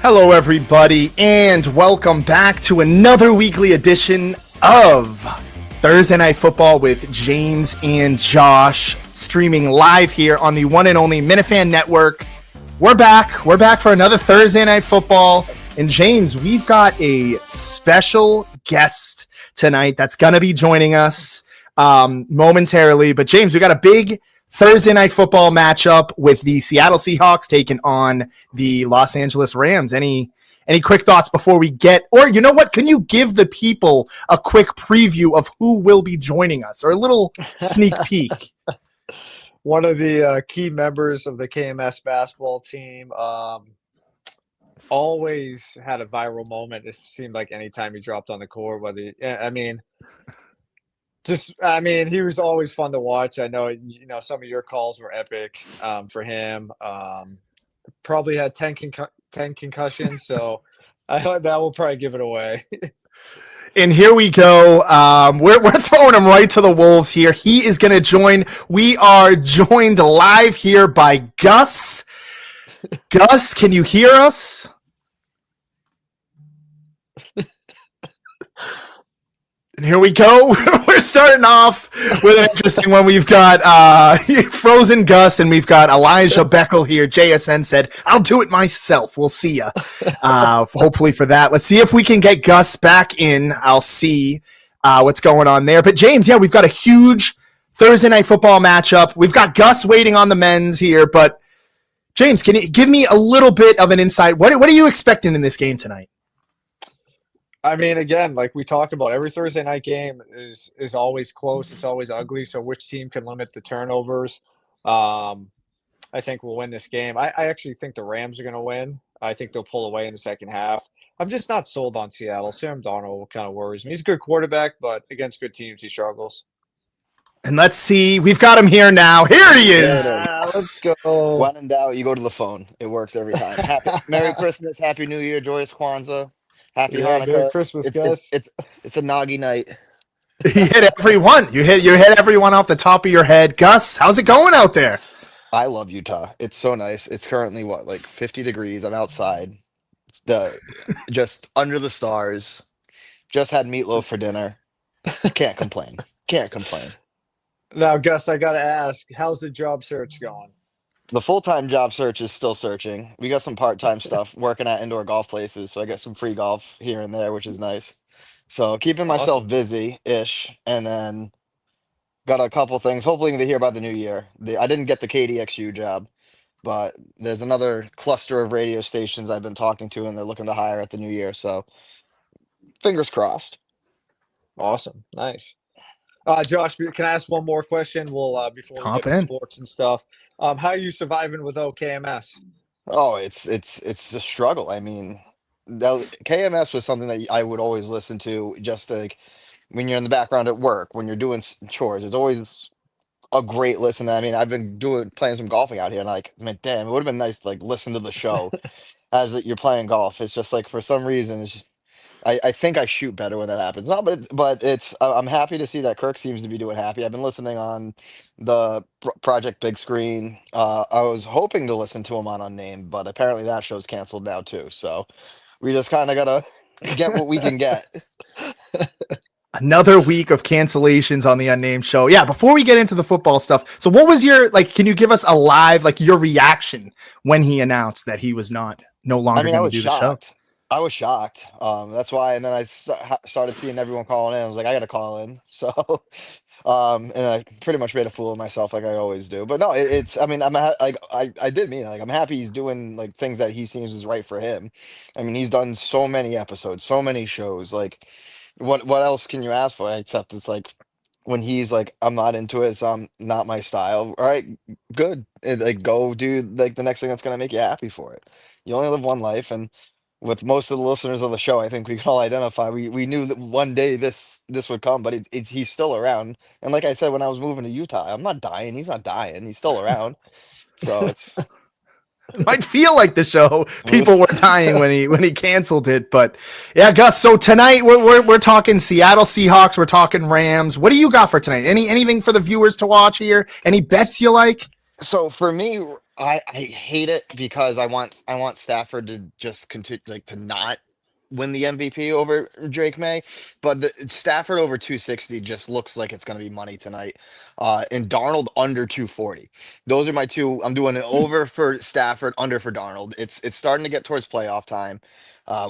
Hello, everybody, and welcome back to another weekly edition of Thursday Night Football with James and Josh, streaming live here on the one and only Minifan Network. We're back for another Thursday Night Football, and James, we've got a special guest tonight that's going to be joining us momentarily. But James, we got a big Thursday Night Football matchup with the Seattle Seahawks taking on the Los Angeles Rams. Any quick thoughts before we get, or you know what, can you give the people a quick preview of who will be joining us, or a little sneak peek? One of the key members of the KMS basketball team always had a viral moment. It seemed like anytime he dropped on the court, he was always fun to watch. I know, some of your calls were epic for him. Probably had 10 concussions, so I thought that will probably give it away. And here we go. We're throwing him right to the wolves here. He is going to join. We are joined live here by Gus. Gus, can you hear us? And here we go. We're starting off with an interesting one. We've got Frozen Gus, and we've got Elijah Beckel here. JSN said, I'll do it myself. We'll see ya. Hopefully for that. Let's see if we can get Gus back in. I'll see what's going on there. But James, we've got a huge Thursday Night Football matchup. We've got Gus waiting on the men's here. But James, can you give me a little bit of an insight? What are you expecting in this game tonight? I mean, again, like we talked about, every Thursday night game is always close. It's always ugly. So which team can limit the turnovers? I think we'll win this game. I actually think the Rams are going to win. I think they'll pull away in the second half. I'm just not sold on Seattle. Sam Darnold kind of worries me. He's a good quarterback, but against good teams, he struggles. And let's see. We've got him here now. Here he is. Let's go. When in doubt, you go to the phone. It works every time. Merry Christmas, Happy New Year, Joyous Kwanzaa. Happy Hanukkah. Merry Christmas, guys. It's a Nagi night. You hit everyone. You hit everyone off the top of your head. Gus, how's it going out there? I love Utah. It's so nice. It's currently like 50 degrees. I'm outside. It's just under the stars. Just had meatloaf for dinner. Can't complain. Now, Gus, I got to ask, how's the job search going? The full-time job search is still searching. We got some part-time stuff working at indoor golf places, so I get some free golf here and there, which is nice. So keeping myself busy-ish, and then got a couple things. Hopefully to hear about the new year. I didn't get the KDXU job, but there's another cluster of radio stations I've been talking to, and they're looking to hire at the new year. So fingers crossed. Awesome. Nice. Josh, can I ask one more question? We'll before we get to sports and stuff. How are you surviving without KMS? Oh, it's a struggle. I mean, KMS was something that I would always listen to, just like when you're in the background at work, when you're doing chores. It's always a great listen. I mean, I've been playing some golfing out here, and damn, it would have been nice to listen to the show as you're playing golf. It's just for some reason, it's just. I think I shoot better when that happens. No, but it's I'm happy to see that Kirk seems to be doing happy. I've been listening on the Project Big Screen. I was hoping to listen to him on Unnamed, but apparently that show's canceled now too. So we just kind of gotta get what we can get. Another week of cancellations on the Unnamed show. Yeah, before we get into the football stuff, so what was your can you give us a live your reaction when he announced that he was no longer going to do the show? I was shocked. That's why. And then I started seeing everyone calling in. I was like, I got to call in. So, and I pretty much made a fool of myself like I always do. But no, I did mean it. I'm happy he's doing things that he seems is right for him. I mean, he's done so many episodes, so many shows. What else can you ask for? Except it's when he's I'm not into it. It's not my style. All right, good. Go do the next thing that's going to make you happy for it. You only live one life, and with most of the listeners of the show, I think we can all identify. We knew that one day this would come, but he's still around. And like I said, when I was moving to Utah, I'm not dying. He's not dying. He's still around. So it's it might feel like the show people were dying when he canceled it. But yeah, Gus. So tonight we're talking Seattle Seahawks. We're talking Rams. What do you got for tonight? Anything for the viewers to watch here? Any bets you like? So for me, I hate it because I want Stafford to just continue to not win the MVP over Drake May, but the Stafford over 260 just looks like it's going to be money tonight. And Darnold under 240. Those are my two. I'm doing an over for Stafford, under for Darnold. It's starting to get towards playoff time.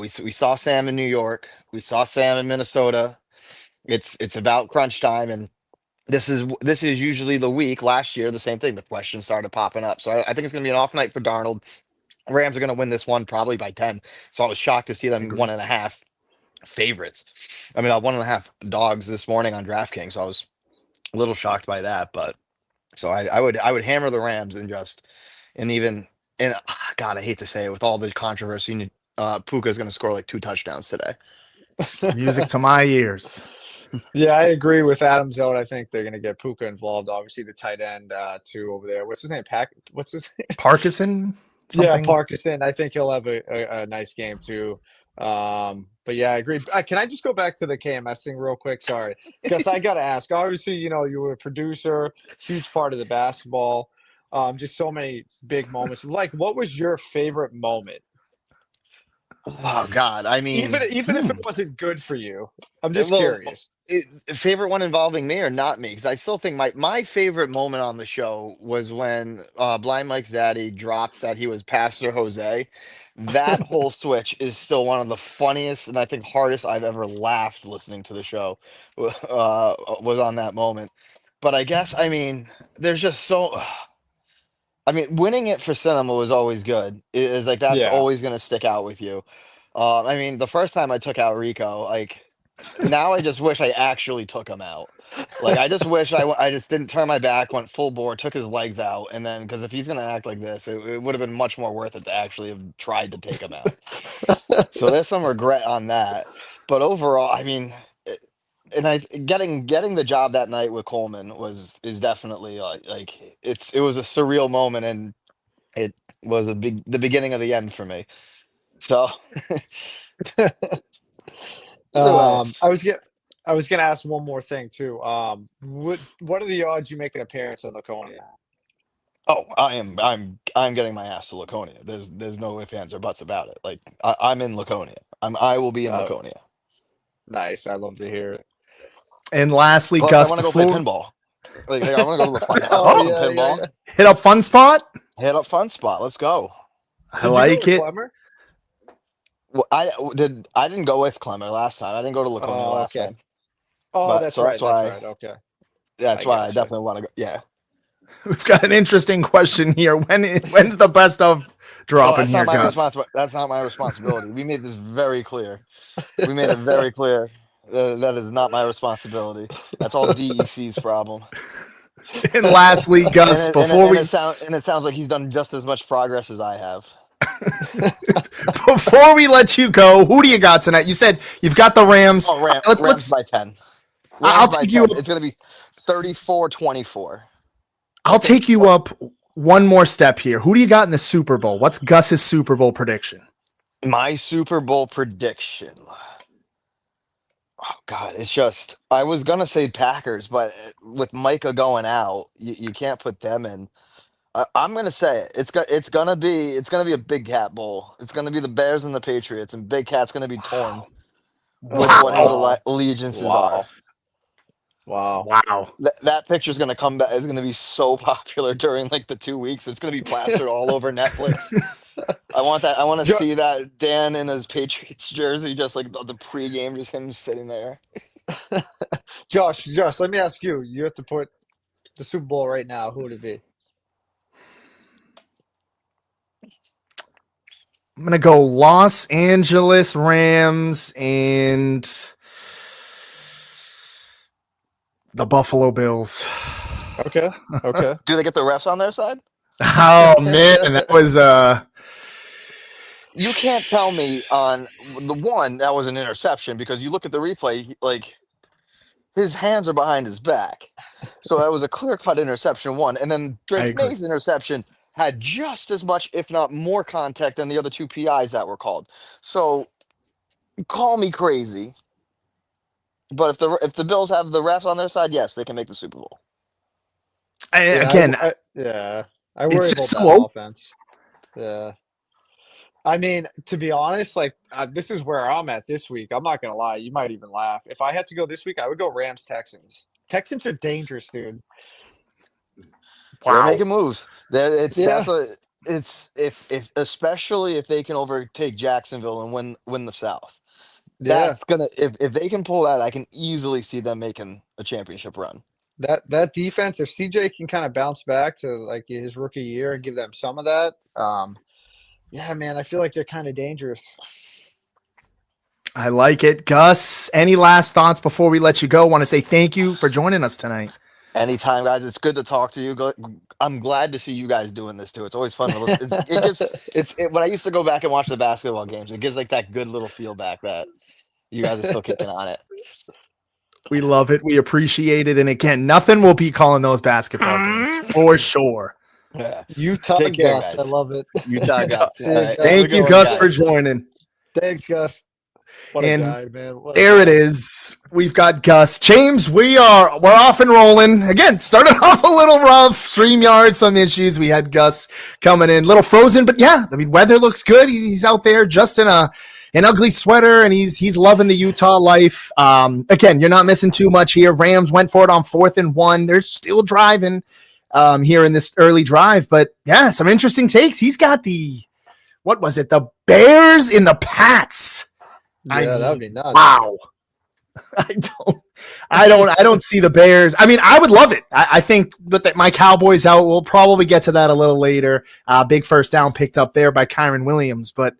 We saw Sam in New York. We saw Sam in Minnesota. It's about crunch time, and this is usually the week. Last year, the same thing. The questions started popping up, so I think it's going to be an off night for Darnold. Rams are going to win this one probably by 10. So I was shocked to see them Agree. 1.5 favorites. I mean, 1.5 dogs this morning on DraftKings. So I was a little shocked by that. But so I would hammer the Rams and even God, I hate to say it with all the controversy. Puka's going to score like 2 touchdowns today. It's music to my ears. Yeah, I agree with Adam's out. I think they're going to get Puka involved. Obviously, the tight end too over there. What's his name? What's his name? Parkinson? Yeah, Something? Parkinson. I think he'll have a nice game too. But yeah, I agree. Can I just go back to the KMS thing real quick? Sorry, because I got to ask. Obviously, you were a producer, huge part of the basketball. Just so many big moments. Like, what was your favorite moment? Oh God, I mean, Even if it wasn't good for you, I'm just well, curious. favorite one involving me or not me? Because I still think my favorite moment on the show was when Blind Mike's daddy dropped that he was Pastor Jose. That whole switch is still one of the funniest and I think hardest I've ever laughed listening to the show. Was on that moment. But I guess I mean, there's just so. I mean, winning it for cinema was always good. It is like that's Yeah. always going to stick out with you. I mean, the first time I took out Rico, like now I just wish I actually took him out. Like I just wish I just didn't turn my back, went full bore, took his legs out, and then because if he's going to act like this, it would have been much more worth it to actually have tried to take him out. So there's some regret on that. But overall, I mean, and I getting the job that night with Coleman is definitely like it was a surreal moment, and it was the beginning of the end for me. So either way, I was gonna ask one more thing too. What are the odds you make an appearance in Laconia? oh, I'm getting my ass to Laconia. There's no ifs ands or buts about it. Like I'm in Laconia. I will be in Uh, Laconia. nice. I love to hear it. And lastly, Plus, I Gus, want to go play before pinball. Like I want to go to the fun house, Oh play oh, some yeah, yeah, pinball, yeah. hit up Fun Spot. hit up Fun Spot. Let's go. I Did you go like with it. Clemmer? Well, I didn't go with Clemmer last time. I didn't go to Laconia Oh, last okay. time. Oh, But that's so right. that's That's why right. Okay. that's I why I gotcha. definitely want to go. Yeah. We've got an interesting question here. When's the best of Oh, dropping that's not here, my Gus? That's not my responsibility. We made this very clear. We made it very clear that is not my responsibility. That's all DEC's problem. And lastly, And Gus, it and it, before and it we sound and it sounds like he's done just as much progress as I have. before we let you go, who do you got tonight? You said you've got the Rams. Oh, Rams Let's. by 10. I'll Rams by take you 10. up. It's gonna be 34-24. I'll take you up one more step here. Who do you got in the Super Bowl? What's Gus's Super Bowl prediction? My Super Bowl prediction. Oh God, it's just I was gonna say Packers, but with Micah going out, you can't put them in. I'm gonna say it. It's gonna be a Big Cat Bowl. It's gonna be the Bears and the Patriots, and Big Cat's gonna be torn Wow. with what his Wow. Wow. allegiances are. Wow. Wow. Wow. That picture's gonna come back. It's gonna be so popular during like the 2 weeks. It's gonna be plastered all over Netflix. I want that. I want to Jo- see that Dan in his Patriots jersey, just like the pregame, just him sitting there. Josh, let me ask you. You have to put the Super Bowl right now. Who would it be? I'm going to go Los Angeles Rams and the Buffalo Bills. Okay. Okay. Do they get the refs on their side? Oh, man. That was. You can't tell me on the one that was an interception because you look at the replay, like his hands are behind his back. So that was a clear-cut interception one. And then I Drake agree. May's interception had just as much, if not more, contact than the other two PIs that were called. So call me crazy, but if the Bills have the refs on their side, yes, they can make the Super Bowl. Yeah. Again, Yeah. I It's worry just about so that open. offense. Yeah. I mean, to be honest, like this is where I'm at this week. I'm not gonna lie. You might even laugh. If I had to go this week, I would go Rams Texans. Texans are dangerous, dude. They're Wow. making moves. Yeah. It's if especially if they can overtake Jacksonville and win the South. Yeah. That's gonna if they can pull that, I can easily see them making a championship run. That defense, if CJ can kind of bounce back to like his rookie year and give them some of that, yeah, man, I feel like they're kind of dangerous. I like it. Gus, any last thoughts before we let you go? Want to say thank you for joining us tonight. Anytime, guys. It's good to talk to you. I'm glad to see you guys doing this too. It's always fun to listen. It gives when I used to go back and watch the basketball games, it gives like that good little feel back that you guys are still kicking on it. We love it. We appreciate it. And again, nothing will be calling those basketball games for sure. Yeah. Utah Take care, Gus, I guys. love it. Utah guys. See All you, right. Gus. Have a Thank good you, one, Gus, for guys. joining. Thanks, Gus. What a And guy, man. What a there it guy. is. We've got Gus. James, we're off and rolling. Again, started off a little rough. StreamYard, some issues. We had Gus coming in, a little frozen, but yeah, I mean, weather looks good. He's out there just in an ugly sweater, and he's loving the Utah life. Again, you're not missing too much here. Rams went for it on 4th and 1. They're still driving here in this early drive, but yeah, some interesting takes. He's got what was it? The Bears in the Pats. Yeah, that would be nuts. Wow. I don't see the Bears. I mean, I would love it. I think that my Cowboys out. We'll probably get to that a little later. Big first down picked up there by Kyron Williams. But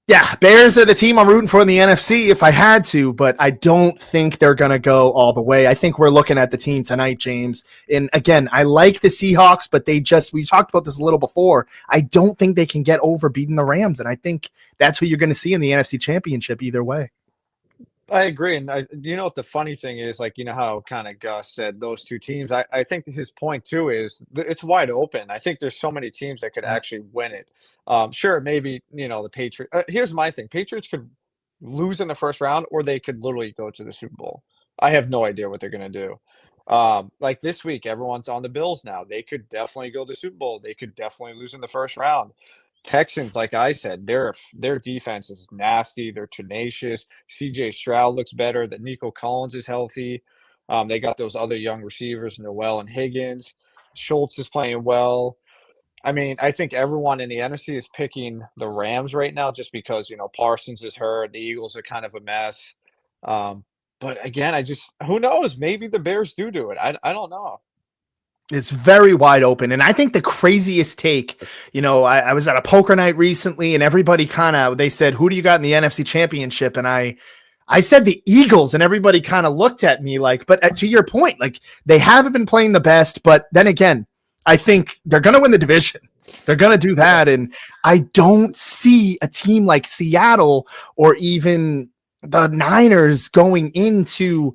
yeah, Bears are the team I'm rooting for in the NFC if I had to, but I don't think they're going to go all the way. I think we're looking at the team tonight, James. And again, I like the Seahawks, but we talked about this a little before. I don't think they can get over beating the Rams. And I think that's what you're going to see in the NFC Championship either way. I agree, and you know what the funny thing is, like, you know how kind of Gus said those two teams. I think his point too is it's wide open. I think there's so many teams that could actually win it. Sure, maybe the Patriots. Here's my thing: Patriots could lose in the first round, or they could literally go to the Super Bowl. I have no idea what they're gonna do. Like this week, everyone's on the Bills now. They could definitely go to the Super Bowl. They could definitely lose in the first round. Texans, like I said, their defense is nasty. They're tenacious. CJ Stroud looks better. That Nico Collins is healthy. They got those other young receivers, Noel and Higgins. Schultz is playing well. I mean, I think everyone in the NFC is picking the Rams right now just because, Parsons is hurt. The Eagles are kind of a mess. But again, who knows? Maybe the Bears do it. I don't know. It's very wide open. And I think the craziest take, I was at a poker night recently and everybody they said, who do you got in the NFC Championship? And I said the Eagles, and everybody kind of looked at me like, but to your point, like they haven't been playing the best. But then again, I think they're going to win the division. They're going to do that. And I don't see a team like Seattle or even the Niners going into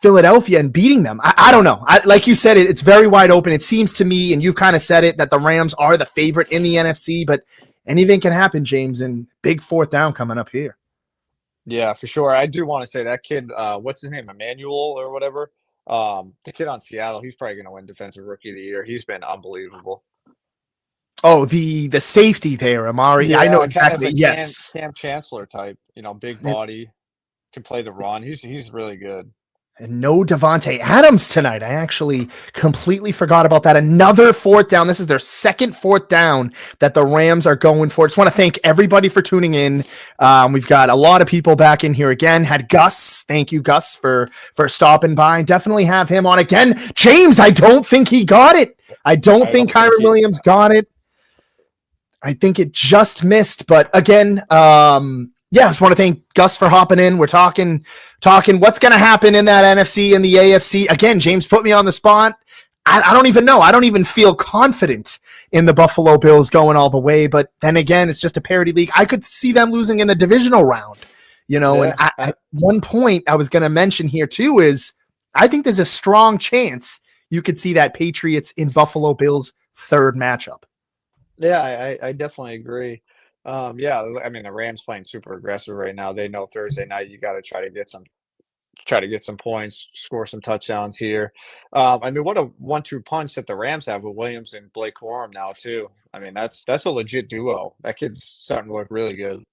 Philadelphia and beating them. I don't know. Like you said, it's very wide open. It seems to me, and you've kind of said it, that the Rams are the favorite in the NFC, but anything can happen, James, and big 4th down coming up here. Yeah, for sure. I do want to say that kid, what's his name, Emmanuel or whatever. The kid on Seattle, he's probably going to win Defensive Rookie of the Year. He's been unbelievable. Oh, the safety there, Amari. Yeah, I know kind exactly. of a Yes. Cam Chancellor type. Big body, can play the run. He's really good. And no Devontae Adams tonight. I actually completely forgot about that. Another 4th down. This is their second 4th down that the Rams are going for. Just want to thank everybody for tuning in. We've got a lot of people back in here again. Had Gus. Thank you, Gus, for stopping by. Definitely have him on again. James, I don't think he got it. I don't think Kyron Williams got it. I think it just missed. But again, I just want to thank Gus for hopping in. We're talking what's going to happen in that NFC and the AFC. Again, James put me on the spot. I don't even know. I don't even feel confident in the Buffalo Bills going all the way. But then again, it's just a parity league. I could see them losing in the divisional round, And at one point I was going to mention here too is I think there's a strong chance you could see that Patriots in Buffalo Bills 3rd matchup. Yeah, I definitely agree. Yeah, I mean the Rams playing super aggressive right now. They know Thursday night you got to try to get some try to get some points, score some touchdowns here. I mean, what a 1-2 punch that the Rams have with Williams and Blake Corum now too. I mean, that's a legit duo. That kid's starting to look really good.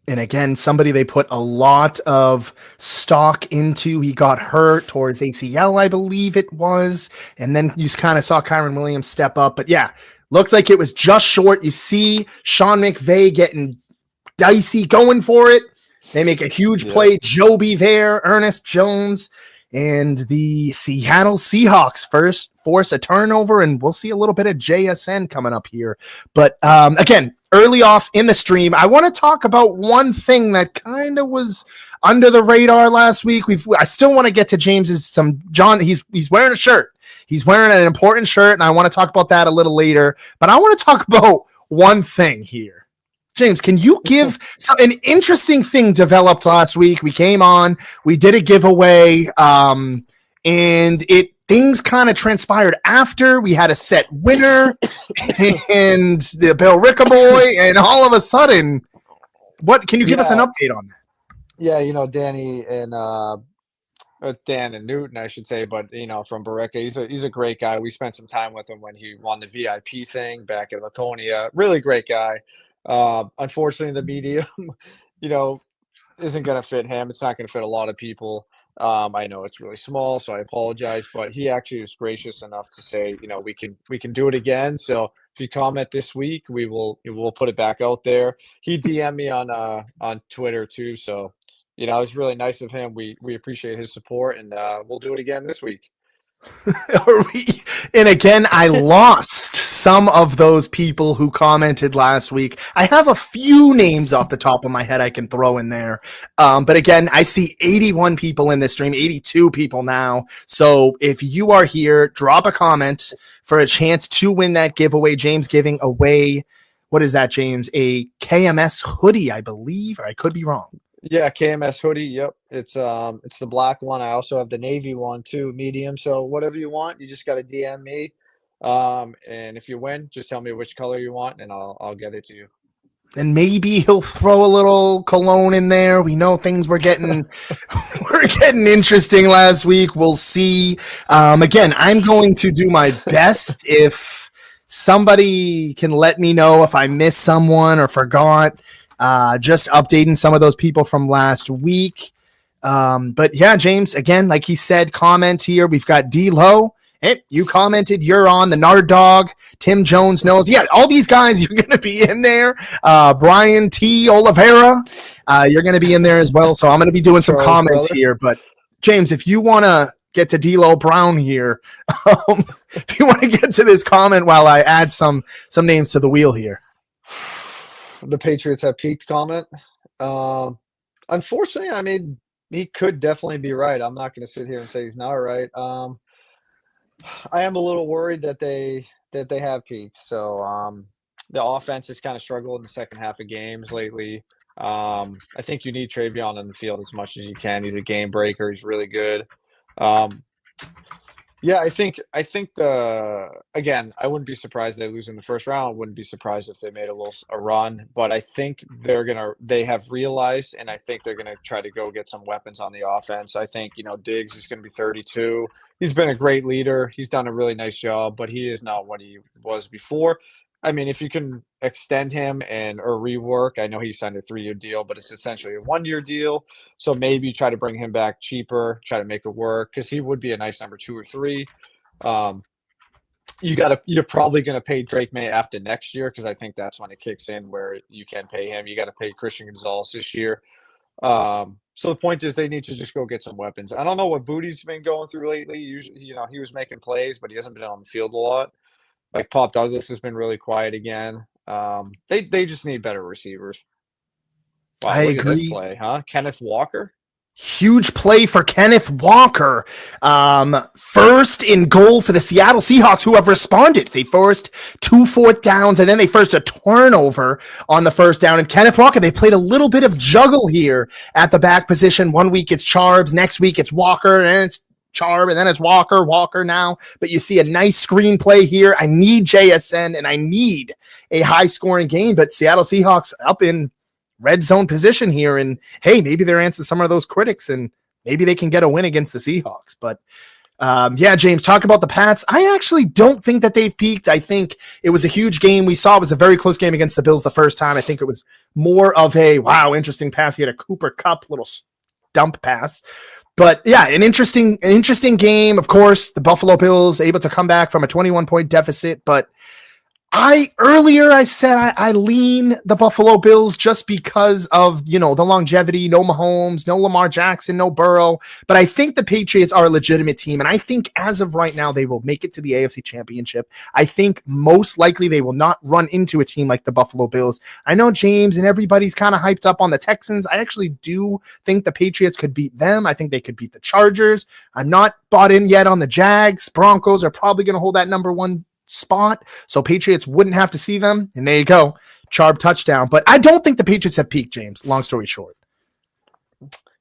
And again, somebody they put a lot of stock into. He got hurt towards ACL, I believe it was. And then you kind of saw Kyron Williams step up. But yeah, looked like it was just short. You see Sean McVay getting dicey, going for it. They make a huge play. Joby there, Ernest Jones, and the Seattle Seahawks first force a turnover, and we'll see a little bit of JSN coming up here. But again, early off in the stream, I want to talk about one thing that kind of was under the radar last week. I still want to get to James's John. He's wearing a shirt. He's wearing an important shirt, and I want to talk about that a little later. But I want to talk about one thing here. James, can you give an interesting thing developed last week? We came on, we did a giveaway, and things kind of transpired after we had a set winner and the Bill Rickaboy, and all of a sudden, what can you give us an update on that? Yeah, Danny and Dan and Newton, I should say, but from Barica, he's a great guy. We spent some time with him when he won the VIP thing back at Laconia. Really great guy. Unfortunately, the medium, isn't going to fit him. It's not going to fit a lot of people. I know it's really small, so I apologize, but he actually was gracious enough to say, we can do it again. So if you comment this week, we'll put it back out there. He DM'd me on Twitter too. So, it was really nice of him. We appreciate his support, and we'll do it again this week. And again, I lost some of those people who commented last week. I have a few names off the top of my head I can throw in there. But again, I see 81 people in this stream, 82 people now. So if you are here, drop a comment for a chance to win that giveaway. James giving away, what is that, James? A KMS hoodie, I believe, or I could be wrong. Yeah, KMS hoodie. Yep, it's the black one. I also have the navy one too, medium. So whatever you want, you just got to DM me. And if you win, just tell me which color you want, and I'll get it to you. And maybe he'll throw a little cologne in there. We know things were getting interesting last week. We'll see. Again, I'm going to do my best. If somebody can let me know if I missed someone or forgot. Just updating some of those people from last week. But yeah, James, again, like he said, comment here. We've got D-Lo. Hey, you commented, you're on the Nard Dog. Tim Jones knows. Yeah, all these guys, you're going to be in there. Brian T. Oliveira, you're going to be in there as well. So I'm going to be doing some comments here. But James, if you want to get to D-Lo Brown here, if you want to get to this comment while I add some names to the wheel here. The Patriots have peaked comment. Unfortunately, I mean, he could definitely be right. I'm not going to sit here and say he's not right. I am a little worried that they have peaked. So the offense has kind of struggled in the second half of games lately. I think you need Travion on the field as much as you can. He's a game breaker. He's really good. Yeah, I think again, I wouldn't be surprised they lose in the first round. Wouldn't be surprised if they made a run, but I think they have realized, and I think they're gonna try to go get some weapons on the offense. I think, Diggs is gonna be 32. He's been a great leader. He's done a really nice job, but he is not what he was before. I mean, if you can extend him or rework, I know he signed a 3-year deal, but it's essentially a 1-year deal. So maybe try to bring him back cheaper, try to make it work, because he would be a nice number 2 or 3. You're probably going to pay Drake May after next year, because I think that's when it kicks in where you can pay him. You got to pay Christian Gonzalez this year. So the point is they need to just go get some weapons. I don't know what Booty's been going through lately. Usually, he was making plays, but he hasn't been on the field a lot. Like Pop Douglas has been really quiet again. They just need better receivers. Wow, I look agree. At this play, huh? Kenneth Walker. Huge play for Kenneth Walker. First in goal for the Seattle Seahawks, who have responded. They forced 2 4th downs, and then they forced a turnover on the first down. And Kenneth Walker, they played a little bit of juggle here at the back position. One week it's Charb, next week it's Walker, and it's Charb, and then it's Walker now. But you see a nice screenplay here. I need JSN, and I need a high-scoring game. But Seattle Seahawks up in red zone position here, and hey, maybe they're answering some of those critics, and maybe they can get a win against the Seahawks. But yeah, James, talk about the Pats. I actually don't think that they've peaked. I think it was a huge game. We saw it was a very close game against the Bills the first time. I think it was more of a, wow, interesting pass. He had a Cooper Kupp little dump pass. But yeah, an interesting game. Of course, the Buffalo Bills able to come back from a 21-point deficit, but I said I lean the Buffalo Bills just because of, the longevity, no Mahomes, no Lamar Jackson, no Burrow. But I think the Patriots are a legitimate team. And I think as of right now, they will make it to the AFC Championship. I think most likely they will not run into a team like the Buffalo Bills. I know James and everybody's kind of hyped up on the Texans. I actually do think the Patriots could beat them. I think they could beat the Chargers. I'm not bought in yet on the Jags. Broncos are probably going to hold that number one spot, so Patriots wouldn't have to see them, and there you go, Charb touchdown. But I don't think the Patriots have peaked, James, long story short.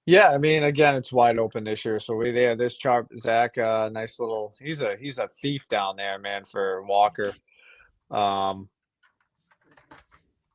Yeah, I mean, again, it's wide open this year, so this Charb Zach, nice little, he's a thief down there, man, for Walker.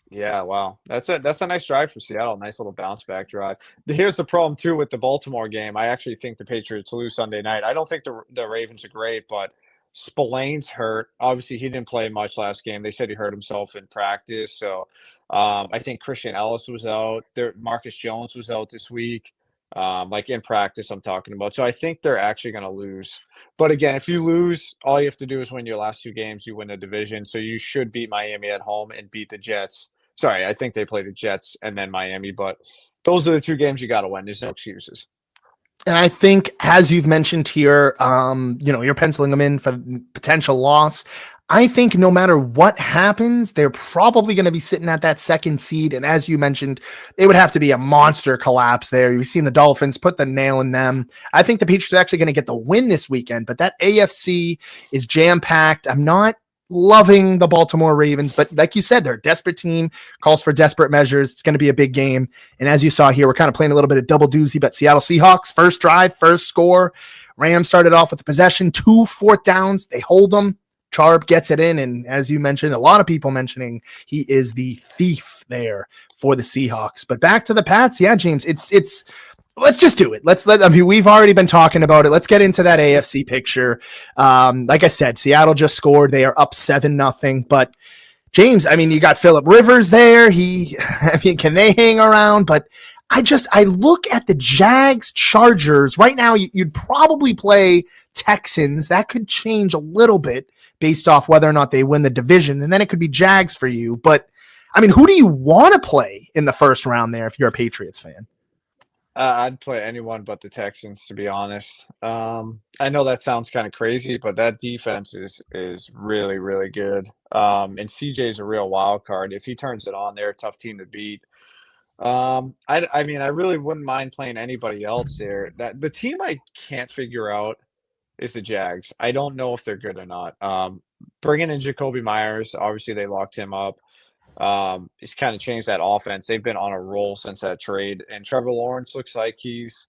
Yeah, wow, that's a nice drive for Seattle, nice little bounce back drive. Here's the problem too with the Baltimore game. I actually think the Patriots lose Sunday night. I don't think the Ravens are great, but Spillane's hurt. Obviously, he didn't play much last game. They said he hurt himself in practice. So I think Christian Ellis was out. Marcus Jones was out this week, like in practice I'm talking about. So I think they're actually going to lose. But again, if you lose, all you have to do is win your last two games. You win the division. So you should beat Miami at home and beat the Jets. Sorry, I think they play the Jets and then Miami. But those are the two games you got to win. There's no excuses. And I think, as you've mentioned here, you're penciling them in for potential loss. I think no matter what happens, they're probably going to be sitting at that second seed. And as you mentioned, it would have to be a monster collapse there. You've seen the Dolphins put the nail in them. I think the Patriots are actually going to get the win this weekend, but that AFC is jam-packed. I'm not loving the Baltimore Ravens, but like you said, they're a desperate team, calls for desperate measures. It's going to be a big game. And as you saw here, we're kind of playing a little bit of double doozy, but Seattle Seahawks, first drive, first score. Rams started off with the possession, 2 fourth downs. They hold them. Charb gets it in. And as you mentioned, a lot of people mentioning he is the thief there for the Seahawks. But back to the Pats. Yeah, James, it's let's just do it. We've already been talking about it. Let's get into that AFC picture. Like I said, Seattle just scored. They are up 7-0. But James, you got Phillip Rivers there. Can they hang around? But I look at the Jags Chargers right now. You'd probably play Texans. That could change a little bit based off whether or not they win the division. And then it could be Jags for you. But who do you want to play in the first round there if you're a Patriots fan? I'd play anyone but the Texans, to be honest. I know that sounds kind of crazy, but that defense is really, really good. And CJ's a real wild card. If he turns it on, they're a tough team to beat. I really wouldn't mind playing anybody else there. The team I can't figure out is the Jags. I don't know if they're good or not. Bringing in Jacoby Myers, obviously they locked him up. It's kind of changed that offense. They've been on a roll since that trade, and Trevor Lawrence looks like he's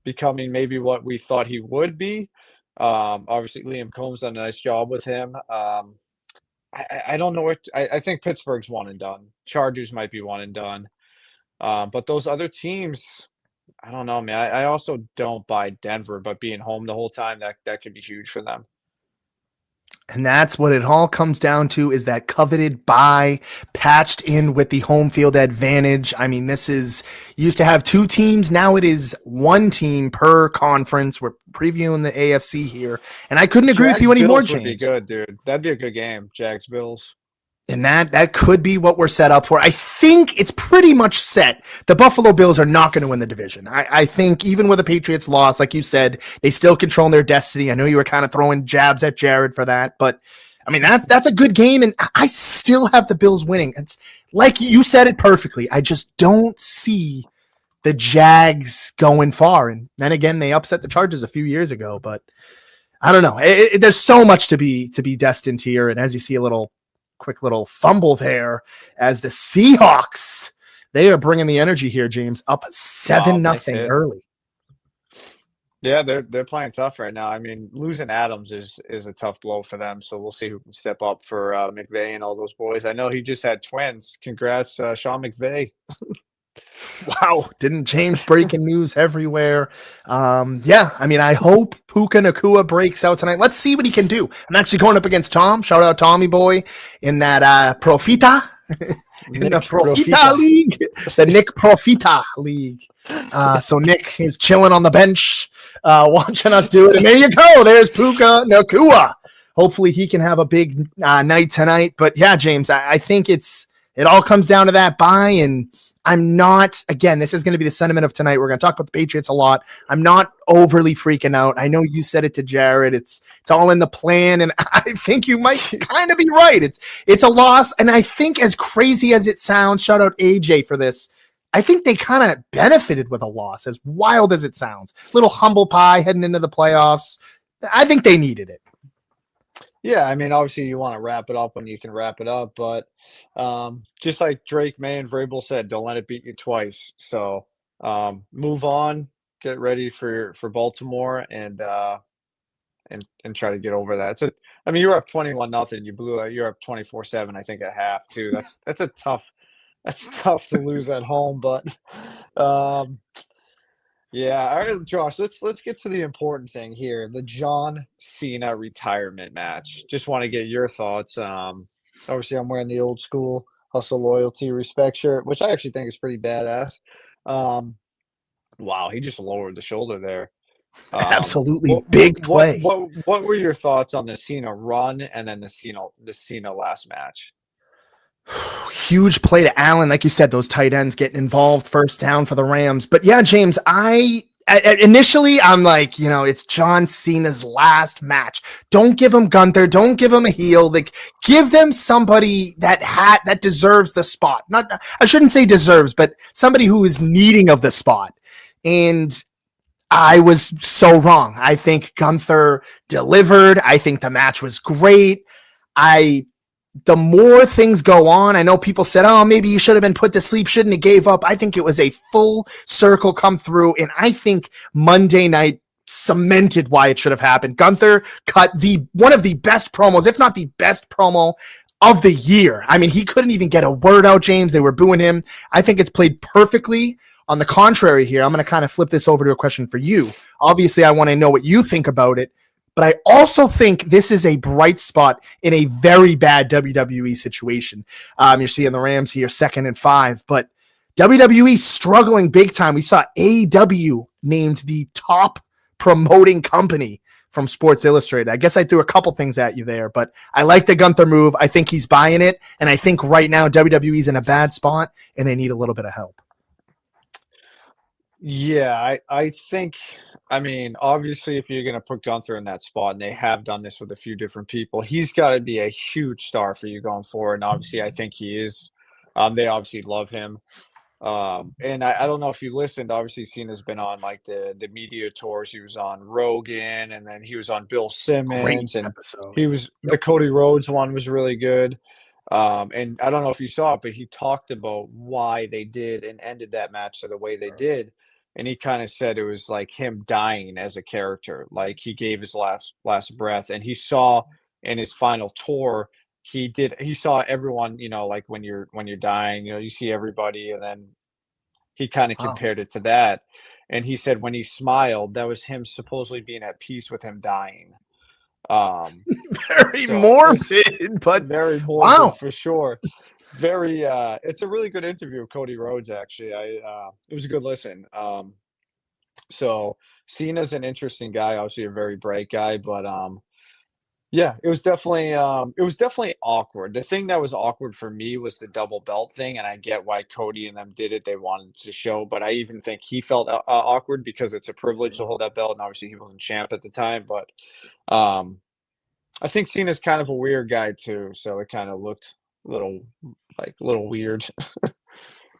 becoming maybe what we thought he would be. Obviously Liam Combs done a nice job with him. I don't know what I think Pittsburgh's one and done. Chargers might be one and done. But those other teams, I don't know, man. I also don't buy Denver, but being home the whole time, that could be huge for them. And that's what it all comes down to, is that coveted bye patched in with the home field advantage. This is used to have 2 teams. Now it is 1 team per conference. We're previewing the AFC here. And I couldn't agree with you anymore, James. Would be good, dude. That'd be a good game. Jags Bills. And that could be what we're set up for. I think it's pretty much set. The Buffalo Bills are not going to win the division. I think even with the Patriots loss, like you said, they still control their destiny. I know you were kind of throwing jabs at Jared for that, but that's a good game, and I still have the Bills winning. It's like you said it perfectly. I just don't see the Jags going far. And then again, they upset the Chargers a few years ago, but I don't know. There's so much to be destined here, and as you see quick little fumble there as the Seahawks, they are bringing the energy here, James, up 7-0 early. Yeah, they're playing tough right now. Losing Adams is a tough blow for them, so we'll see who can step up for McVay and all those boys. I know he just had twins. Congrats, Sean McVay. Wow, didn't James breaking news everywhere? Yeah, I mean, I hope Puka Nakua breaks out tonight. Let's see what he can do. I'm actually going up against Tom. Shout out Tommy Boy in that Profita. In the Nick Profita Profita. League, the Nick Profita League. So Nick is chilling on the bench, watching us do it. And there you go. There's Puka Nakua. Hopefully he can have a big night tonight. But yeah, James, I think it all comes down to that bye. And I'm not, again, this is going to be the sentiment of tonight. We're going to talk about the Patriots a lot. I'm not overly freaking out. I know you said it to Jared. It's all in the plan, and I think you might kind of be right. It's a loss, and I think as crazy as it sounds, shout out AJ for this, I think they kind of benefited with a loss, as wild as it sounds. Little humble pie heading into the playoffs. I think they needed it. Yeah, I mean, obviously you want to wrap it up when you can wrap it up, but just like Drake May and Vrabel said, don't let it beat you twice. So move on, get ready for Baltimore, and try to get over that. I mean, you're up 21-0. You blew out. You're up 24-7. I think at half too. That's tough to lose at home, but yeah. All right, Josh, let's get to the important thing here. The John Cena retirement match. Just want to get your thoughts. Obviously I'm wearing the old school hustle, loyalty, respect shirt, which I actually think is pretty badass. Wow, he just lowered the shoulder there. Absolutely big play. What were your thoughts on the Cena run and then the Cena last match? Huge play to Allen. Like you said, those tight ends getting involved, first down for the Rams. But yeah, James, initially I'm like, it's John Cena's last match. Don't give him Gunther. Don't give him a heel. Like, give them somebody that deserves the spot. I shouldn't say deserves, but somebody who is needing of the spot. And I was so wrong. I think Gunther delivered. I think the match was great. The more things go on, I know people said, oh, maybe you should have been put to sleep, shouldn't have gave up. I think it was a full circle come through, and I think Monday night cemented why it should have happened. Gunther cut one of the best promos, if not the best promo of the year. I mean, he couldn't even get a word out, James. They were booing him. I think it's played perfectly. On the contrary here, I'm going to kind of flip this over to a question for you. Obviously, I want to know what you think about it. But I also think this is a bright spot in a very bad WWE situation. You're seeing the Rams here 2nd and 5, but WWE struggling big time. We saw AEW named the top promoting company from Sports Illustrated. I guess I threw a couple things at you there, but I like the Gunther move. I think he's buying it, and I think right now WWE's in a bad spot, and they need a little bit of help. Yeah, I think, I mean, obviously, if you're going to put Gunther in that spot, and they have done this with a few different people, he's got to be a huge star for you going forward. And obviously, I think he is. They obviously love him. And I don't know if you listened. Obviously, Cena's been on like the media tours. He was on Rogan, and then he was on Bill Simmons, and he was the Cody Rhodes one was really good. And I don't know if you saw it, but he talked about why they did and ended that match the way they did. And he kind of said it was like him dying as a character. Like he gave his last breath, and he saw in his final tour, he saw everyone, like when you're dying, you see everybody. And then he kind of compared it to that. And he said when he smiled, that was him supposedly being at peace with him dying. Very morbid, but very morbid for sure. Very it's a really good interview with Cody Rhodes, actually. It was a good listen. So Cena's an interesting guy, obviously a very bright guy, but yeah, it was definitely awkward. The thing that was awkward for me was the double belt thing, and I get why Cody and them did it. They wanted to show, but I even think he felt awkward because it's a privilege to hold that belt, and obviously he wasn't champ at the time. But I think Cena's kind of a weird guy too, so it kind of looked a little weird.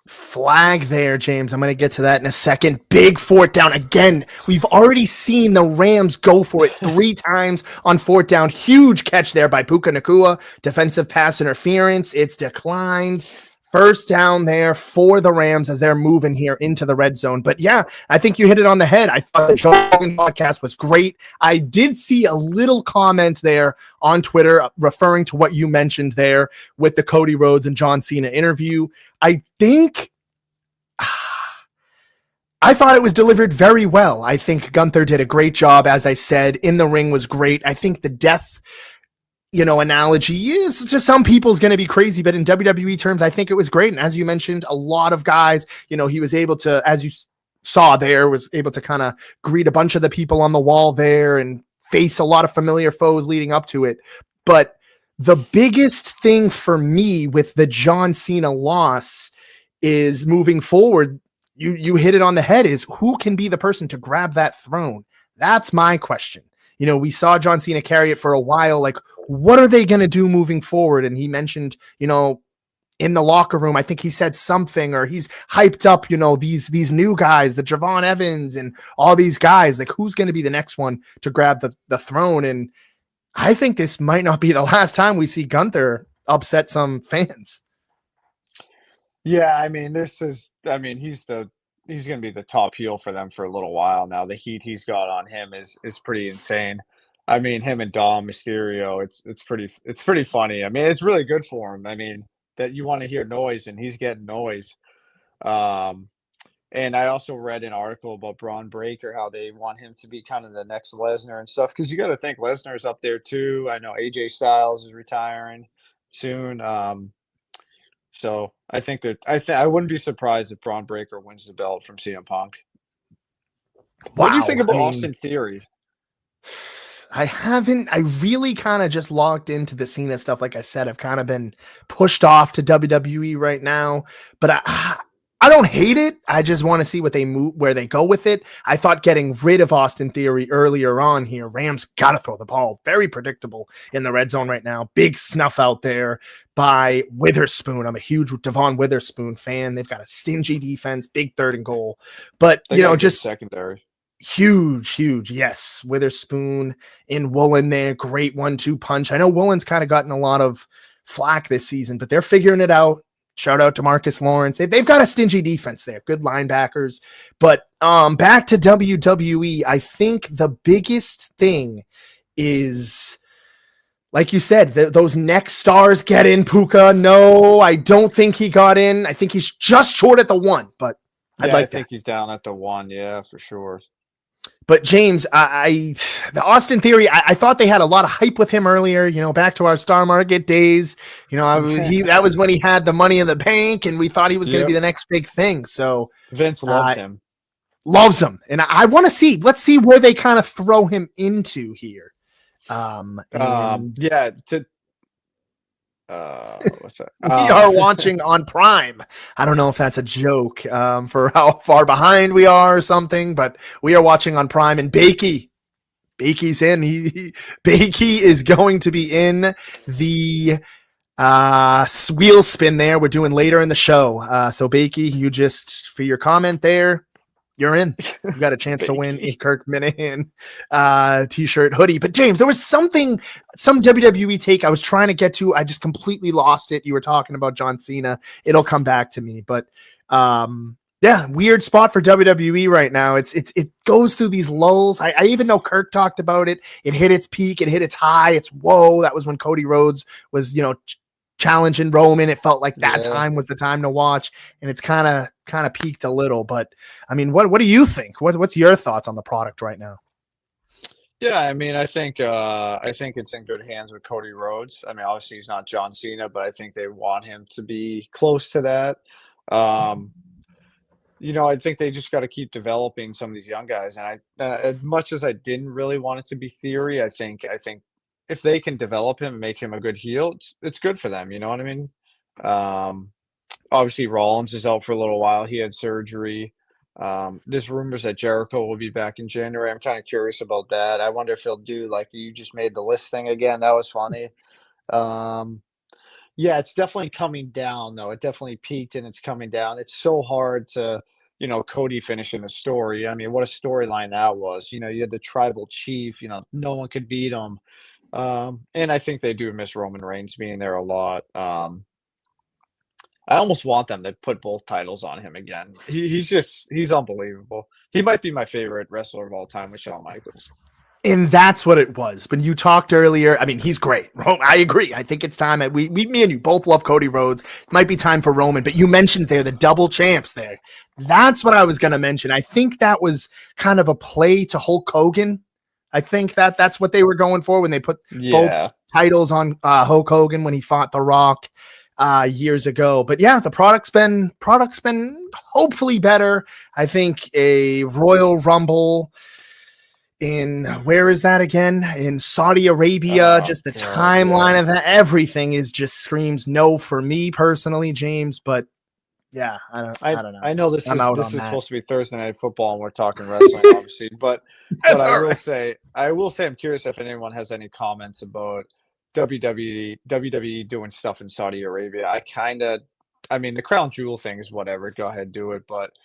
Flag there, James. I'm going to get to that in a second. Big fourth down. Again, we've already seen the Rams go for it 3 times on fourth down. Huge catch there by Puka Nakua. Defensive pass interference. It's declined. First down there for the Rams as they're moving here into the red zone. But yeah, I think you hit it on the head. I thought the Joe Rogan podcast was great. I did see a little comment there on Twitter referring to what you mentioned there with the Cody Rhodes and John Cena interview. I think I thought it was delivered very well. I think Gunther did a great job. As I said, in the ring was great. I think the death, analogy is to some people's going to be crazy, but in WWE terms, I think it was great. And as you mentioned, a lot of guys, he was able to, as you saw there, was able to kind of greet a bunch of the people on the wall there and face a lot of familiar foes leading up to it. But the biggest thing for me with the John Cena loss is moving forward. You hit it on the head, is who can be the person to grab that throne? That's my question. We saw John Cena carry it for a while. Like, what are they going to do moving forward? And he mentioned, in the locker room, I think he said something, or he's hyped up, these new guys, the Javon Evans and all these guys, like who's going to be the next one to grab the throne? And I think this might not be the last time we see Gunther upset some fans. Yeah, I mean, he's going to be the top heel for them for a little while now. The heat he's got on him is pretty insane. I mean, him and Dom Mysterio, it's pretty funny. I mean, it's really good for him. I mean, that you want to hear noise and he's getting noise. And I also read an article about Braun Breaker, how they want him to be kind of the next Lesnar and stuff. Because you got to think Lesnar's up there too. I know AJ Styles is retiring soon. So I think that I wouldn't be surprised if Braun Breaker wins the belt from CM Punk. What do you think about Austin Theory? I really kind of just logged into the Cena stuff. Like I said, I've kind of been pushed off to WWE right now, but I don't hate it. I just want to see where they go with it. I thought getting rid of Austin Theory earlier on here, Rams got to throw the ball. Very predictable in the red zone right now. Big snuff out there by Witherspoon. I'm a huge Devon Witherspoon fan. They've got a stingy defense, big 3rd and goal, but just secondary. Huge. Yes. Witherspoon in Woolen there. Great 1-2 punch. I know Woolen's kind of gotten a lot of flack this season, but they're figuring it out. Shout out to Marcus Lawrence. They've got a stingy defense there. Good linebackers. But back to WWE, I think the biggest thing is, like you said, those next stars get in. Puka, no, I don't think he got in. I think he's just short at the 1, but I think he's down at the 1. Yeah, for sure. But James, the Austin Theory, I thought they had a lot of hype with him earlier, back to our Star Market days. That was when he had the money in the bank and we thought he was going to be the next big thing. So Vince loves him. Loves him. And I want to let's see where they kind of throw him into here. What's that? We are watching on Prime. I don't know if that's a joke for how far behind we are or something, but we are watching on Prime. And Bakey's in. Bakey is going to be in the wheel spin there. We're doing later in the show. So Bakey, you just for your comment there, you're in. You got a chance to win a Kirk Minahan t-shirt hoodie. But James, there was some WWE take I was trying to get to. I just completely lost it. You were talking about John Cena. It'll come back to me. But weird spot for WWE right now. It goes through these lulls. I even know Kirk talked about it. It hit its peak. It hit its high. It's whoa. That was when Cody Rhodes was, challenging Roman. It felt like that time was the time to watch, and it's kind of peaked a little. But I mean, what do you think? What's your thoughts on the product right now? Yeah, I mean, I think it's in good hands with Cody Rhodes. I mean, obviously he's not John Cena, but I think they want him to be close to that. I think they just got to keep developing some of these young guys. And as much as I didn't really want it to be Theory, I think if they can develop him and make him a good heel, it's good for them. You know what I mean? Obviously Rollins is out for a little while. He had surgery. There's rumors that Jericho will be back in January. I'm kind of curious about that. I wonder if he'll do like you just made the list thing again. That was funny. It's definitely coming down though. It definitely peaked and it's coming down. It's so hard to, Cody finishing the story. I mean, what a storyline that was. You had the tribal chief, no one could beat him. And I think they do miss Roman Reigns being there a lot. I almost want them to put both titles on him again. He's unbelievable. He might be my favorite wrestler of all time with Shawn Michaels. And that's what it was. When you talked earlier, I mean, he's great. I agree. I think it's time. Me and you both love Cody Rhodes. It might be time for Roman, but you mentioned there the double champs there. That's what I was going to mention. I think that was kind of a play to Hulk Hogan. I think that's what they were going for when they put both titles on Hulk Hogan when he fought The Rock years ago. But yeah, the product's been hopefully better. I think a Royal Rumble in where is that again? In Saudi Arabia, just the timeline of that, everything is just screams no for me personally, James. But yeah, I don't know. I know this is supposed to be Thursday Night Football, and we're talking wrestling, obviously. But I will say, I'm curious if anyone has any comments about WWE doing stuff in Saudi Arabia. I mean, the crown jewel thing is whatever. Go ahead, do it. But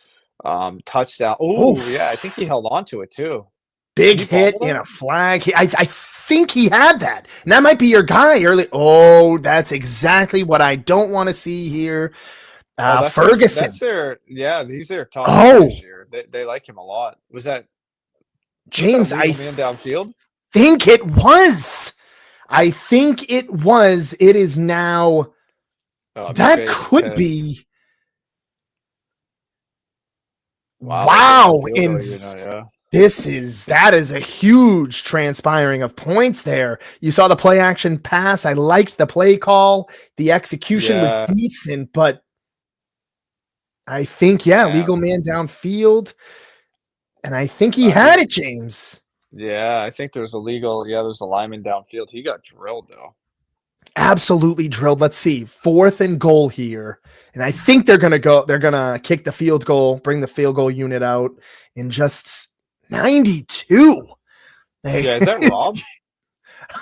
touchdown. Oh yeah, I think he held on to it too. Big hit in a flag. I think he had that. And that might be your guy early. Oh, that's exactly what I don't want to see here. Ferguson. He's their top this year. They like him a lot. Was that James? I downfield. Think it was. I think it was. It is now. That could be. Wow. That is a huge transpiring of points there. You saw the play action pass. I liked the play call. The execution was decent, but I think, legal man downfield. And I think he had it, James. Yeah, I think there's a lineman downfield. He got drilled though. Absolutely drilled. Let's see. 4th and goal here. And I think they're going to kick the field goal, bring the field goal unit out in just 92. Yeah, is that Rob?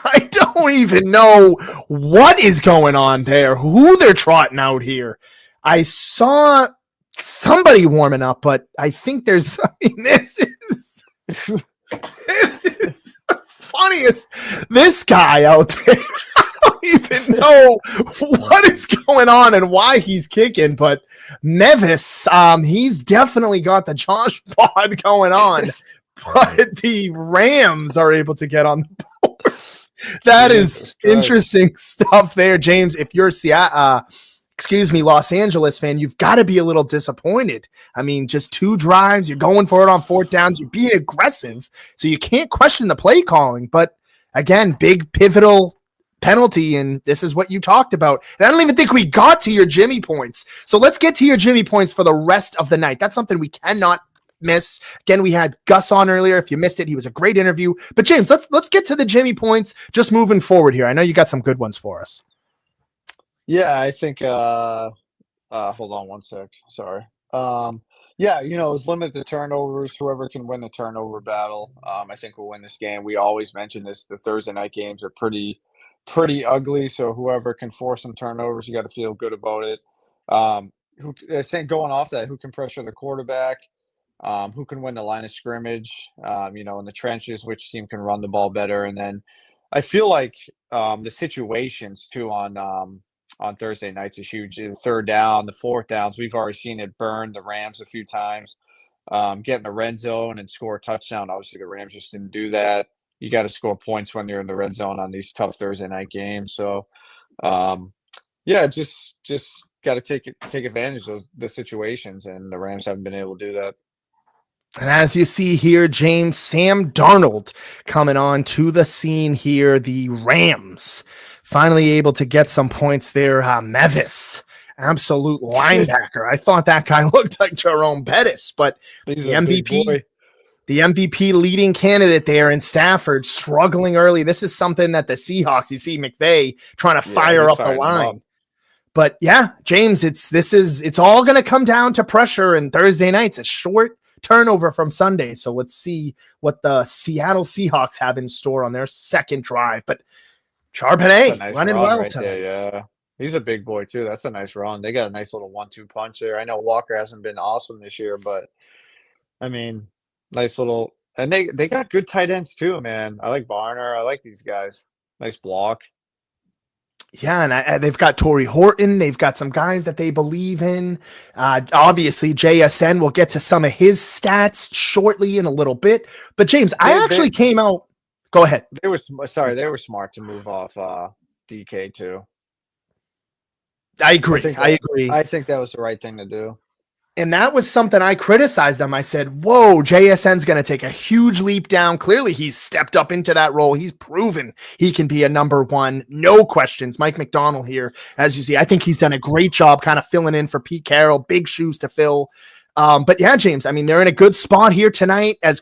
I don't even know what is going on there, who they're trotting out here. I saw somebody warming up, but I think this is funniest. This guy out there, I don't even know what is going on and why he's kicking, but Nevis, he's definitely got the Josh pod going on, but the Rams are able to get on the board. That is interesting stuff there, James. If you're Los Angeles fan, you've got to be a little disappointed. I mean, just 2 drives, you're going for it on 4th downs, you're being aggressive, so you can't question the play calling. But again, big pivotal penalty, and this is what you talked about. And I don't even think we got to your Jimmy points. So let's get to your Jimmy points for the rest of the night. That's something we cannot miss. Again, we had Gus on earlier. If you missed it, he was a great interview. But James, let's get to the Jimmy points just moving forward here. I know you got some good ones for us. Yeah, I think hold on one sec. Sorry. It's limit the turnovers. Whoever can win the turnover battle, I think will win this game. We always mention this. The Thursday night games are pretty ugly. So whoever can force some turnovers, you got to feel good about it. Going off that, who can pressure the quarterback? Who can win the line of scrimmage? In the trenches, which team can run the ball better? And then I feel like the situations too on Thursday nights is huge. The 3rd down, the 4th downs, we've already seen it burn the Rams a few times. Get in the red zone and score a touchdown. Obviously, the Rams just didn't do that. You got to score points when you're in the red zone on these tough Thursday night games. So, just got to take advantage of the situations, and the Rams haven't been able to do that. And as you see here, James, Sam Darnold coming on to the scene here. The Rams finally able to get some points there. Mevis, absolute linebacker. I thought that guy looked like Jerome Bettis, but the MVP leading candidate there in Stafford struggling early. This is something that the Seahawks, you see McVay trying to fire up the line. But yeah, James, it's all going to come down to pressure, and Thursday night's a short turnover from Sunday. So let's see what the Seattle Seahawks have in store on their 2nd drive. But Charbonnet running well right tonight. Yeah, he's a big boy too. That's a nice run. They got a nice little 1-2 punch there. I know Walker hasn't been awesome this year, but I mean, nice little. And they got good tight ends too, man. I like Barner. I like these guys. Nice block. Yeah, and they've got Torrey Horton. They've got some guys that they believe in. Obviously, JSN, will get to some of his stats shortly in a little bit. But James, I actually came out Go ahead. They were smart to move off DK too. I agree. I think that was the right thing to do. And that was something I criticized them. I said, whoa, JSN's going to take a huge leap down. Clearly, he's stepped up into that role. He's proven he can be a number one. No questions. Mike McDonald here, as you see, I think he's done a great job kind of filling in for Pete Carroll. Big shoes to fill. But yeah, James, I mean, they're in a good spot here tonight. This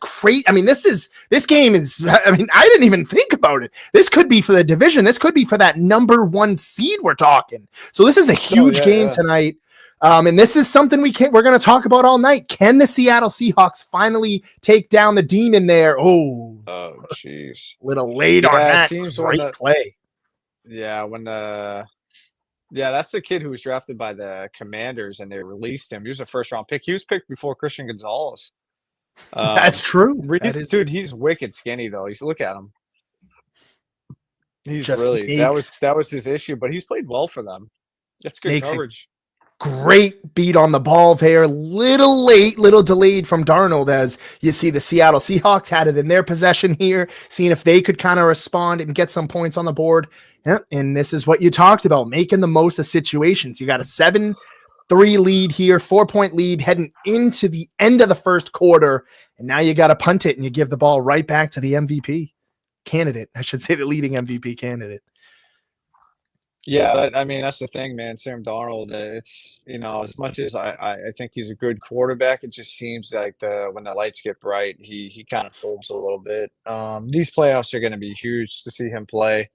game is, I mean, I didn't even think about it. This could be for the division. This could be for that number one seed we're talking. So this is a huge game tonight. And this is something we're going to talk about all night. Can the Seattle Seahawks finally take down the demon there? Oh, jeez. Little late on that. Seems great play. Yeah, that's the kid who was drafted by the Commanders and they released him. He was a first-round pick. He was picked before Christian Gonzalez. That's true. Dude, he's wicked skinny though. Look at him. He's just really that was his issue, but he's played well for them. That's good coverage. Great beat on the ball there. Little late, little delayed from Darnold, as you see the Seattle Seahawks had it in their possession here, seeing if they could kind of respond and get some points on the board. Yeah, and this is what you talked about, making the most of situations. You got a 7-3 lead here, 4-point lead heading into the end of the first quarter, and now you got to punt it and you give the ball right back to the MVP candidate. I should say the leading MVP candidate. Yeah, I mean, that's the thing, man. Sam Darnold, it's, as much as I think he's a good quarterback, it just seems like when the lights get bright, he kind of folds a little bit. These playoffs are going to be huge to see him play,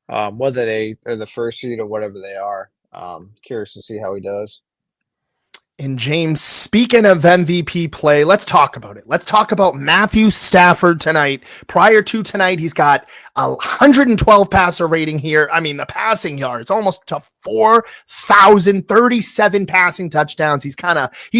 whether they are the first seed or whatever they are. Curious to see how he does. And James, speaking of MVP play, let's talk about it. Let's talk about Matthew Stafford tonight. Prior to tonight, he's got a 112 passer rating here. I mean, the passing yards, almost to 4,037 passing touchdowns. He's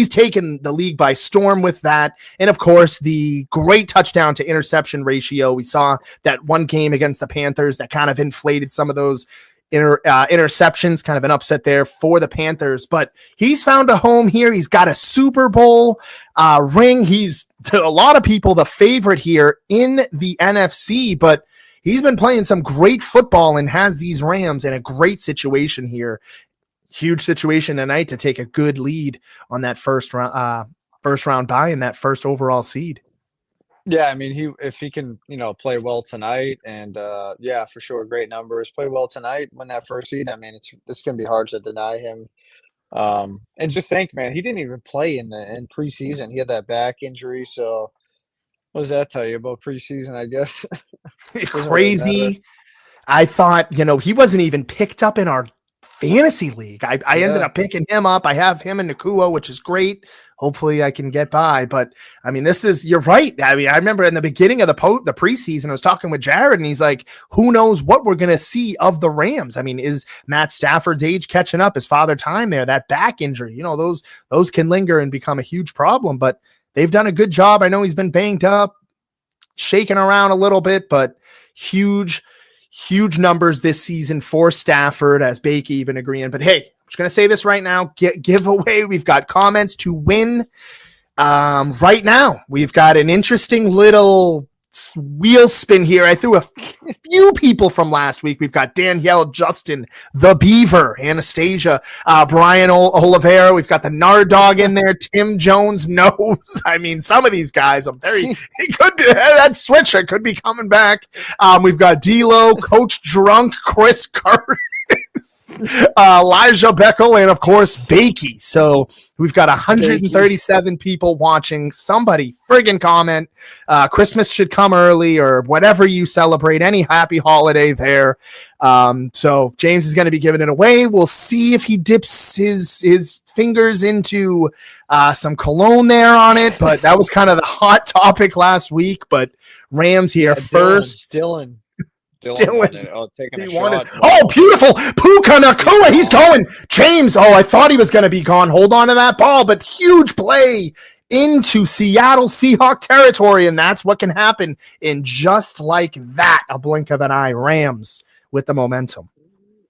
taken the league by storm with that. And of course, the great touchdown to interception ratio. We saw that one game against the Panthers that kind of inflated some of those interceptions, kind of an upset there for the Panthers, but he's found a home here. He's got a Super Bowl ring. He's, to a lot of people, the favorite here in the NFC, but he's been playing some great football and has these Rams in a great situation here. Huge situation tonight to take a good lead on that first round bye and that first overall seed. Yeah, I mean, if he can, play well tonight, and for sure, great numbers. Play well tonight, win that first seed. I mean, it's going to be hard to deny him. And just think, man, he didn't even play in preseason. He had that back injury. So, what does that tell you about preseason? I guess crazy. Really, I thought, he wasn't even picked up in our fantasy league. I ended up picking him up. I have him and Nakua, which is great. Hopefully I can get by, but I mean, you're right. I mean, I remember in the beginning of the preseason, I was talking with Jared and he's like, who knows what we're going to see of the Rams? I mean, is Matt Stafford's age catching up? His father time there, that back injury, those can linger and become a huge problem, but they've done a good job. I know he's been banged up, shaking around a little bit, but huge numbers this season for Stafford, as Bakey even agreeing, but hey, I'm just going to say this right now, giveaway. We've got comments to win right now. We've got an interesting little wheel spin here. I threw a few people from last week. We've got Danielle, Justin, the Beaver, Anastasia, Brian Oliveira. We've got the Nard Dog in there. Tim Jones knows. I mean, some of these guys, it could be that switcher could be coming back. We've got D'Lo, Coach Drunk, Chris Curtis, Elijah Beckel, and of course Bakey. So we've got 137 people watching. Somebody friggin' comment. Christmas should come early, or whatever you celebrate. Any happy holiday there. So James is going to be giving it away. We'll see if he dips his fingers into some cologne there on it. But that was kind of the hot topic last week. But Rams here first. Dylan. Taking a shot. Oh, beautiful. Puka Nakua. He's going. James. Oh, I thought he was going to be gone. Hold on to that ball, but huge play into Seattle Seahawk territory. And that's what can happen in just like that. A blink of an eye. Rams with the momentum.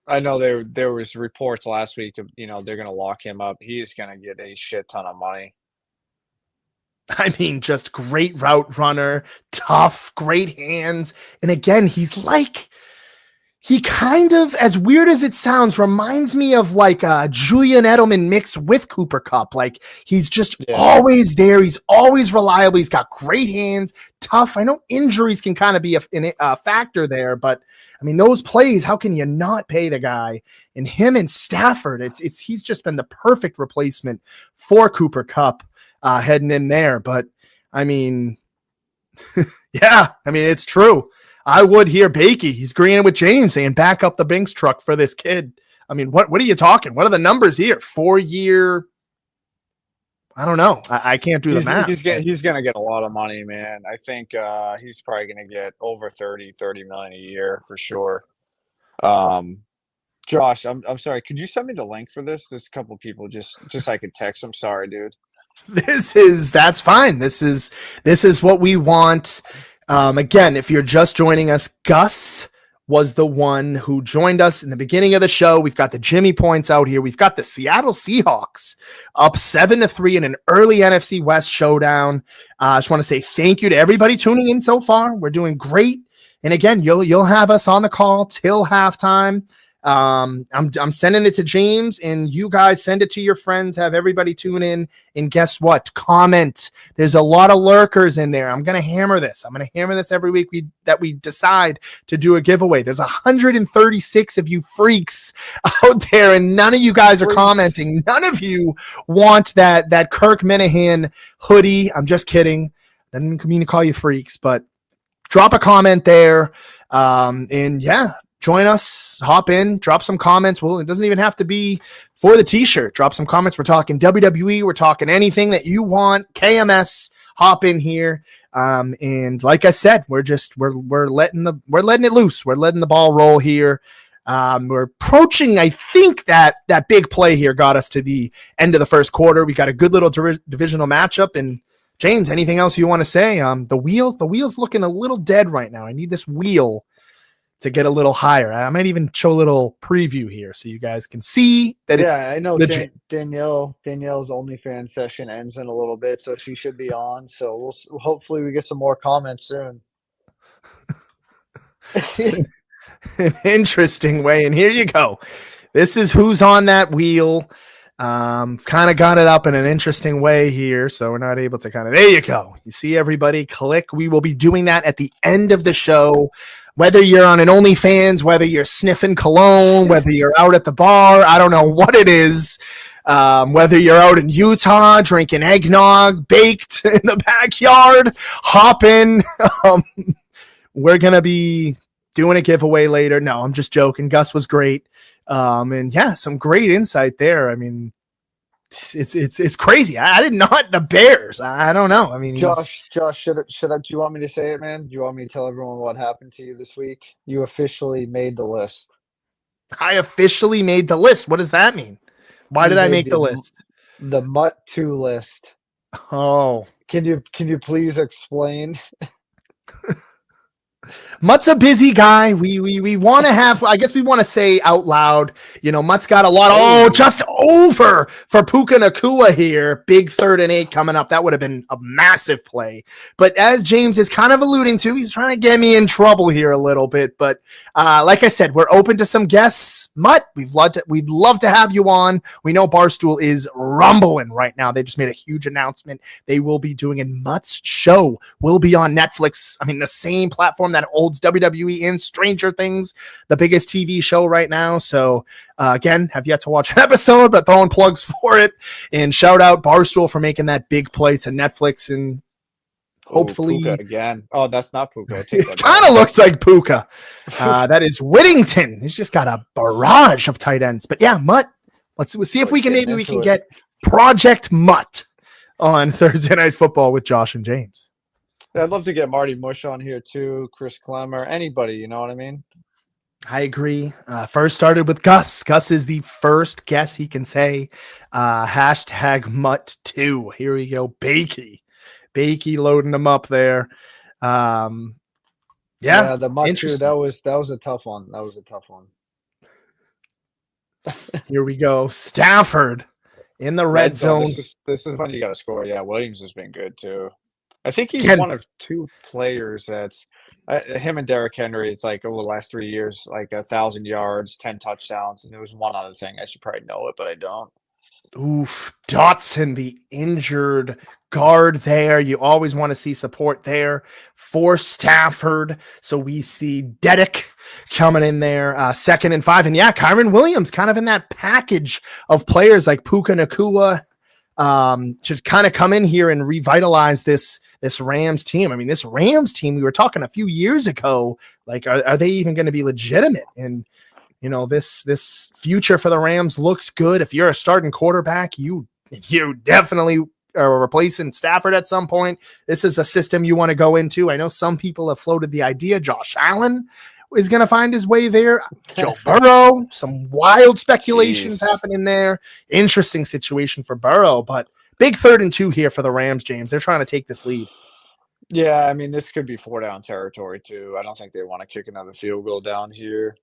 I know there was reports last week of, they're going to lock him up. He is going to get a shit ton of money. I mean, just great route runner, tough, great hands. And again, he kind of, as weird as it sounds, reminds me of like Julian Edelman mixed with Cooper Kupp. Like he's just always there. He's always reliable. He's got great hands, tough. I know injuries can kind of be a factor there, but I mean, those plays, how can you not pay the guy? And him and Stafford, he's just been the perfect replacement for Cooper Kupp heading in there. But I mean, yeah, I mean, it's true. I would hear Bakey. He's agreeing with James saying back up the Binks truck for this kid. I mean, what are you talking? What are the numbers here? 4-year. I don't know. I can't do the math. He's going to get a lot of money, man. I think he's probably going to get over 30 million a year for sure. Josh, I'm sorry. Could you send me the link for this? There's a couple of people just I could text. I'm sorry, dude. That's fine. This is what we want. Again, if you're just joining us, Gus was the one who joined us in the beginning of the show. We've got the Jimmy points out here. We've got the Seattle Seahawks up 7-3 in an early NFC West showdown. I just want to say thank you to everybody tuning in so far. We're doing great. And again, you'll have us on the call till halftime. I'm sending it to James, and you guys send it to your friends. Have everybody tune in, and guess what? Comment. There's a lot of lurkers in there. I'm gonna hammer this. Every week that we decide to do a giveaway. There's 136 of you freaks out there, and none of you guys are commenting. None of you want that Kirk Minahan hoodie. I'm just kidding. I didn't mean to call you freaks, but drop a comment there. And yeah. Join us, hop in, drop some comments. Well, it doesn't even have to be for the t-shirt. Drop some comments. We're talking WWE. We're talking anything that you want. KMS, hop in here. And like I said, we're letting it loose. We're letting the ball roll here. We're approaching, I think that big play here got us to the end of the first quarter. We got a good little divisional matchup. And James, anything else you want to say? The wheel's looking a little dead right now. I need this wheel to get a little higher. I might even show a little preview here so you guys can see that it's I know legit. Danielle's OnlyFans session ends in a little bit, so she should be on. So hopefully we get some more comments soon. An interesting way. And here you go. This is who's on that wheel. Kind of got it up in an interesting way here, so we're not able to there you go. You see everybody click. We will be doing that at the end of the show. Whether you're on an OnlyFans, whether you're sniffing cologne, whether you're out at the bar, I don't know what it is. Whether you're out in Utah drinking eggnog baked in the backyard, hop in. We're going to be doing a giveaway later. No, I'm just joking. Gus was great. And yeah, some great insight there. I mean, it's crazy. I did not the Bears. I don't know. I mean, Josh, do you want me to say it, man? Do you want me to tell everyone what happened to you this week? You officially made the list. I officially made the list. What does that mean? Why did I make the list? The Mutt 2 list. Oh, can you please explain? Mutt's a busy guy. We want to have, I guess we want to say out loud, Mutt's got a lot. Just over for Puka Nacua here. Big 3rd and 8 coming up. That would have been a massive play. But as James is kind of alluding to, he's trying to get me in trouble here a little bit. But like I said, we're open to some guests. Mutt, we'd love to have you on. We know Barstool is rumbling right now. They just made a huge announcement. They will be doing a Mutt's show. Will be on Netflix. I mean, the same platform that holds WWE and Stranger Things, the biggest TV show right now. So again, have yet to watch an episode, but throwing plugs for it. And shout out Barstool for making that big play to Netflix, and hopefully Puka again. Oh, that's not Puka. It kind of looks like Puka. That is Whittington. He's just got a barrage of tight ends. But yeah, Mutt. Let's see if we can get Project Mutt on Thursday Night Football with Josh and James. I'd love to get Marty Mush on here too, Chris Clemmer, anybody, you know what I mean? I agree. First started with Gus. Gus is the first guess he can say. Hashtag Mutt2. Here we go. Bakey loading them up there. Yeah, the Mutt2, that was a tough one. Here we go. Stafford in the red Red zone. zone. This is when you got to score. Yeah, Williams has been good too. I think he's Ken, one of two players that's him and Derrick Henry. It's like over the last 3 years, like 1,000 yards, 10 touchdowns, and there was one other thing. I should probably know it, but I don't. oof, Dotson, the injured guard there. You always want to see support there for Stafford. So we see Dedek coming in there, 2nd and 5. And yeah, Kyron Williams kind of in that package of players like Puka Nakua, should kind of come in here and revitalize this Rams team. I mean, this Rams team, we were talking a few years ago, like, are they even going to be legitimate? And this future for the Rams looks good. If you're a starting quarterback, you definitely are replacing Stafford at some point. This is a system you want to go into. I know some people have floated the idea Josh Allen is going to find his way there. Joe Burrow, some wild speculations happening there. Interesting situation for Burrow, but big 3rd and 2 here for the Rams, James. They're trying to take this lead. Yeah, I mean, this could be 4-down territory too. I don't think they want to kick another field goal down here.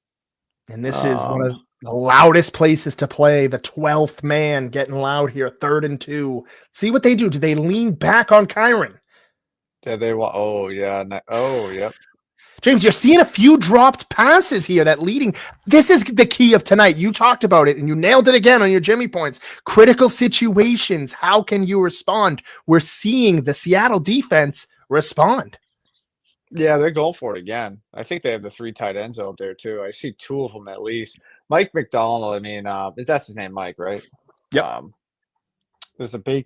And this is one of the loudest places to play. The 12th man getting loud here. 3rd and 2. See what they do. Do they lean back on Kyron? Yeah, they want. Oh yeah. Oh yep. James, you're seeing a few dropped passes here that leading. This is the key of tonight. You talked about it and you nailed it again on your Jimmy points. Critical situations. How can you respond? We're seeing the Seattle defense respond. Yeah, they're going for it again. I think they have the 3 tight ends out there too. I see 2 of them at least. Mike McDonald. I mean, that's his name, Mike, right? Yep. There's a the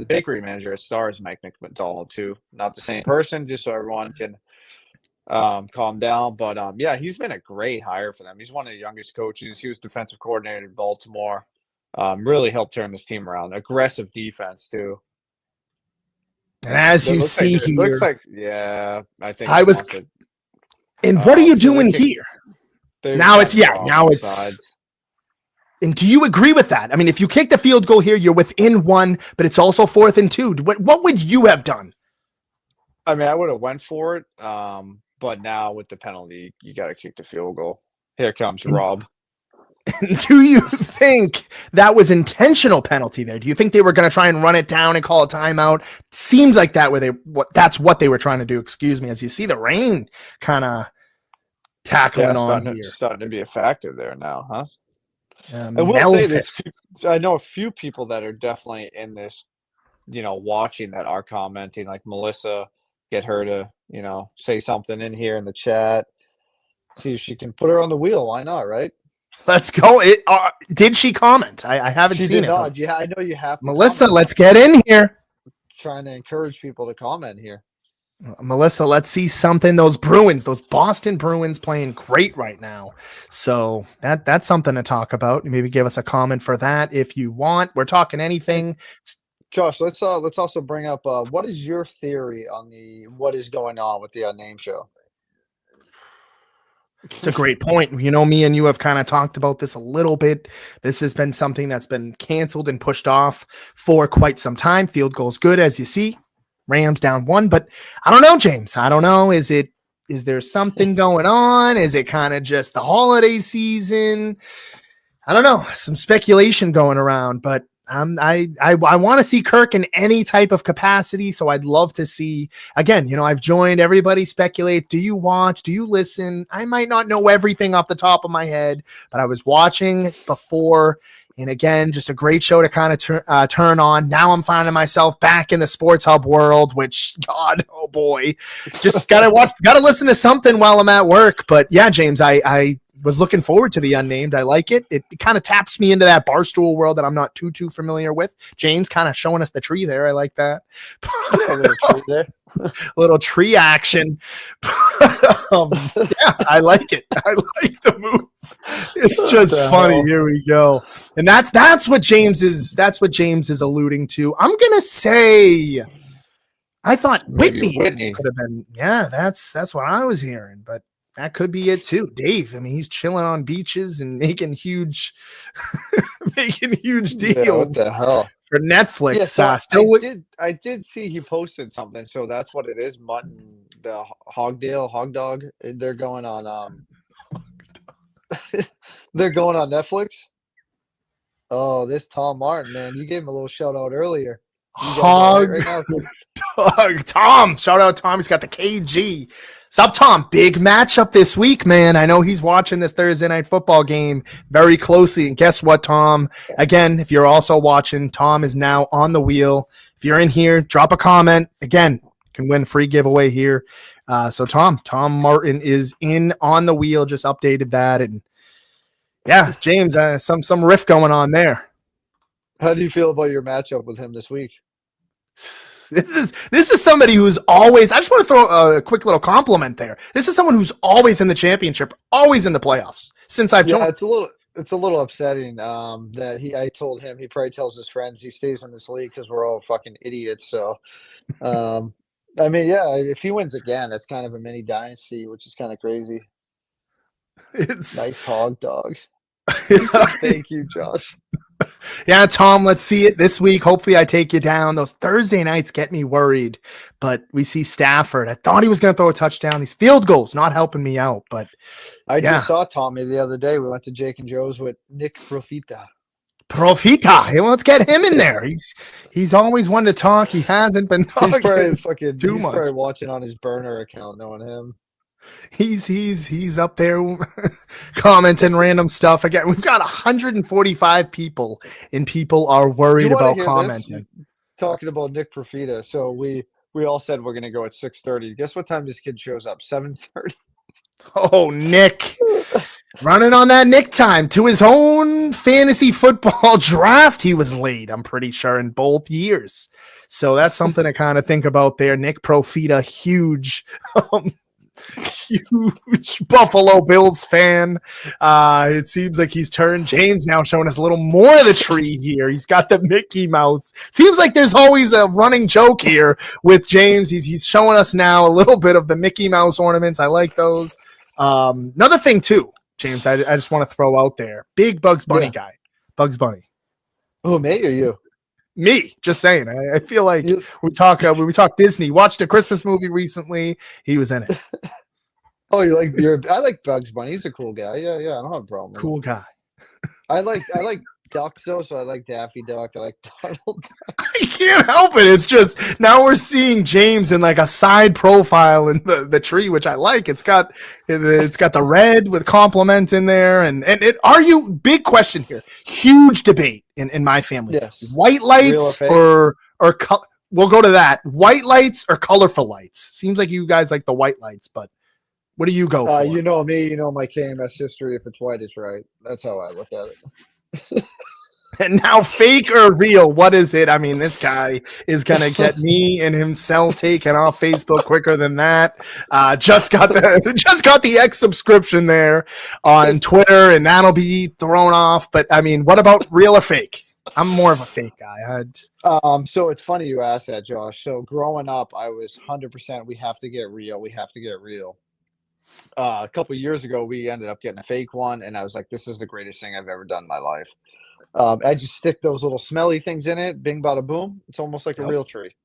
bakery manager at Stars, Mike McDonald too. Not the same person, just so everyone can calm down. But yeah, he's been a great hire for them. He's one of the youngest coaches. He was defensive coordinator in Baltimore. Really helped turn this team around. Aggressive defense too. And as you see here, here, looks like I think I was. And what are you doing here? Now it's sides. And do you agree with that? I mean, if you kick the field goal here, you're within 1, but it's also 4th and 2. What would you have done? I mean, I would have went for it, but now with the penalty, you got to kick the field goal. Here comes Rob. Do you think that was intentional penalty there? Do you think they were going to try and run it down and call a timeout? Seems like that's what they were trying to do. Excuse me. As you see the rain kind of tackling on here. Starting to be a factor there now, huh? I will Melvis. say this. I know a few people that are definitely in this, watching that are commenting, like Melissa, get her to, say something in here in the chat. See if she can put her on the wheel. Why not, right? Let's go. Did she comment? I haven't she seen did it. Not. Yeah, I know you have to. Melissa, comment. Let's get in here. Trying to encourage people to comment here. Melissa, let's see something. Those Boston Bruins playing great right now. So that's something to talk about. Maybe give us a comment for that if you want. We're talking anything. Josh, let's also bring up what is your theory on what is going on with the name show? It's a great point. Me and you have kind of talked about this a little bit. This has been something that's been canceled and pushed off for quite some time. Field goal's good, as you see. Rams down 1, but I don't know, James. I don't know. Is there something going on? Is it kind of just the holiday season? I don't know. Some speculation going around, but I want to see Kirk in any type of capacity. So I'd love to see again, I've joined everybody speculate. Do you watch? Do you listen? I might not know everything off the top of my head, but I was watching before. And again, just a great show to kind of turn on. Now I'm finding myself back in the Sports Hub world, which, God, oh boy, just gotta listen to something while I'm at work. But yeah, James, I was looking forward to the Unnamed. I like it. It kind of taps me into that Barstool world that I'm not too familiar with. James kind of showing us the tree there. I like that. A little tree there. Little tree action. Yeah, I like it. I like the move. It's just funny. Hell? Here we go. And that's what James is alluding to. I'm gonna say I thought Whitney could have been. Yeah, that's what I was hearing, but that could be it too. Dave, I mean, he's chilling on beaches and making huge deals. Yeah, what the hell? For Netflix. Yeah, I did see he posted something, so that's what it is. Mutton, the hog dog. They're going on they're going on Netflix. Oh, this Tom Martin, man. You gave him a little shout out earlier. You guys all Hog. right now? Tom, shout out Tom. He's got the KG. Sup, Tom? Big matchup this week, man. I know he's watching this Thursday night football game very closely. And guess what, Tom? Again, if you're also watching, Tom is now on the wheel. If you're in here, drop a comment. Again, you can win free giveaway here. So Tom Martin is in on the wheel. Just updated that, and yeah, James, some riff going on there. How do you feel about your matchup with him this week? This is somebody who's always. I just want to throw a quick little compliment there. This is someone who's always in the championship, always in the playoffs since I've joined. It's a little upsetting that I told him he probably tells his friends he stays in this league because we're all fucking idiots. So, I mean, yeah, if he wins again, that's kind of a mini dynasty, which is kind of crazy. It's nice hog dog. Thank you, Josh. Yeah, Tom, let's see it this week. Hopefully I take you down. Those Thursday nights get me worried, but we see Stafford. I thought he was going to throw a touchdown. These field goals not helping me out, but I just saw Tommy the other day. We went to Jake and Joe's with Nick Profita. Hey, let's get him in there. He's always one to talk. He hasn't been talking he's too much. Probably watching on his burner account, knowing him. He's up there commenting random stuff. Again, we've got 145 people, and people are worried about commenting. Talking about Nick Profita. So we all said we're going to go at 6:30. Guess what time this kid shows up? 7:30. Oh, Nick. Running on that Nick time to his own fantasy football draft. He was late, I'm pretty sure, in both years. So that's something to kind of think about there. Nick Profita, huge Buffalo Bills fan. It seems like he's turned. James now showing us a little more of the tree here. He's got the Mickey Mouse. Seems like there's always a running joke here with James. He's showing us now a little bit of the Mickey Mouse ornaments. I like those. Another thing too, James, I just want to throw out there. Big Bugs Bunny guy. Bugs Bunny. Oh, me or you? Me, just saying. I feel like we talk Disney. Watched a Christmas movie recently. He was in it. Oh, I like Bugs Bunny. He's a cool guy. Yeah, I don't have a problem. Cool guy. I like ducks though, so I like Daffy Duck. I like Donald Duck. I can't help it. It's just now we're seeing James in like a side profile in the tree, which I like. It's got the red with compliment in there, and big question here. Huge debate in my family. Yes. White lights or we'll go to that. White lights or colorful lights? Seems like you guys like the white lights, but what do you go for? You know me, you know my KMS history. If it's white, it's right. That's how I look at it. And now, fake or real? What is it? I mean, this guy is gonna get me and himself taken off Facebook quicker than that. Just got the X subscription there on Twitter, and that'll be thrown off. But I mean, what about real or fake? I'm more of a fake guy. So it's funny you asked that, Josh. So growing up, I was 100%. We have to get real. We have to get real. A couple of years ago, we ended up getting a fake one, and I was like, this is the greatest thing I've ever done in my life. I just stick those little smelly things in it, bing, bada, boom. It's almost like a real tree.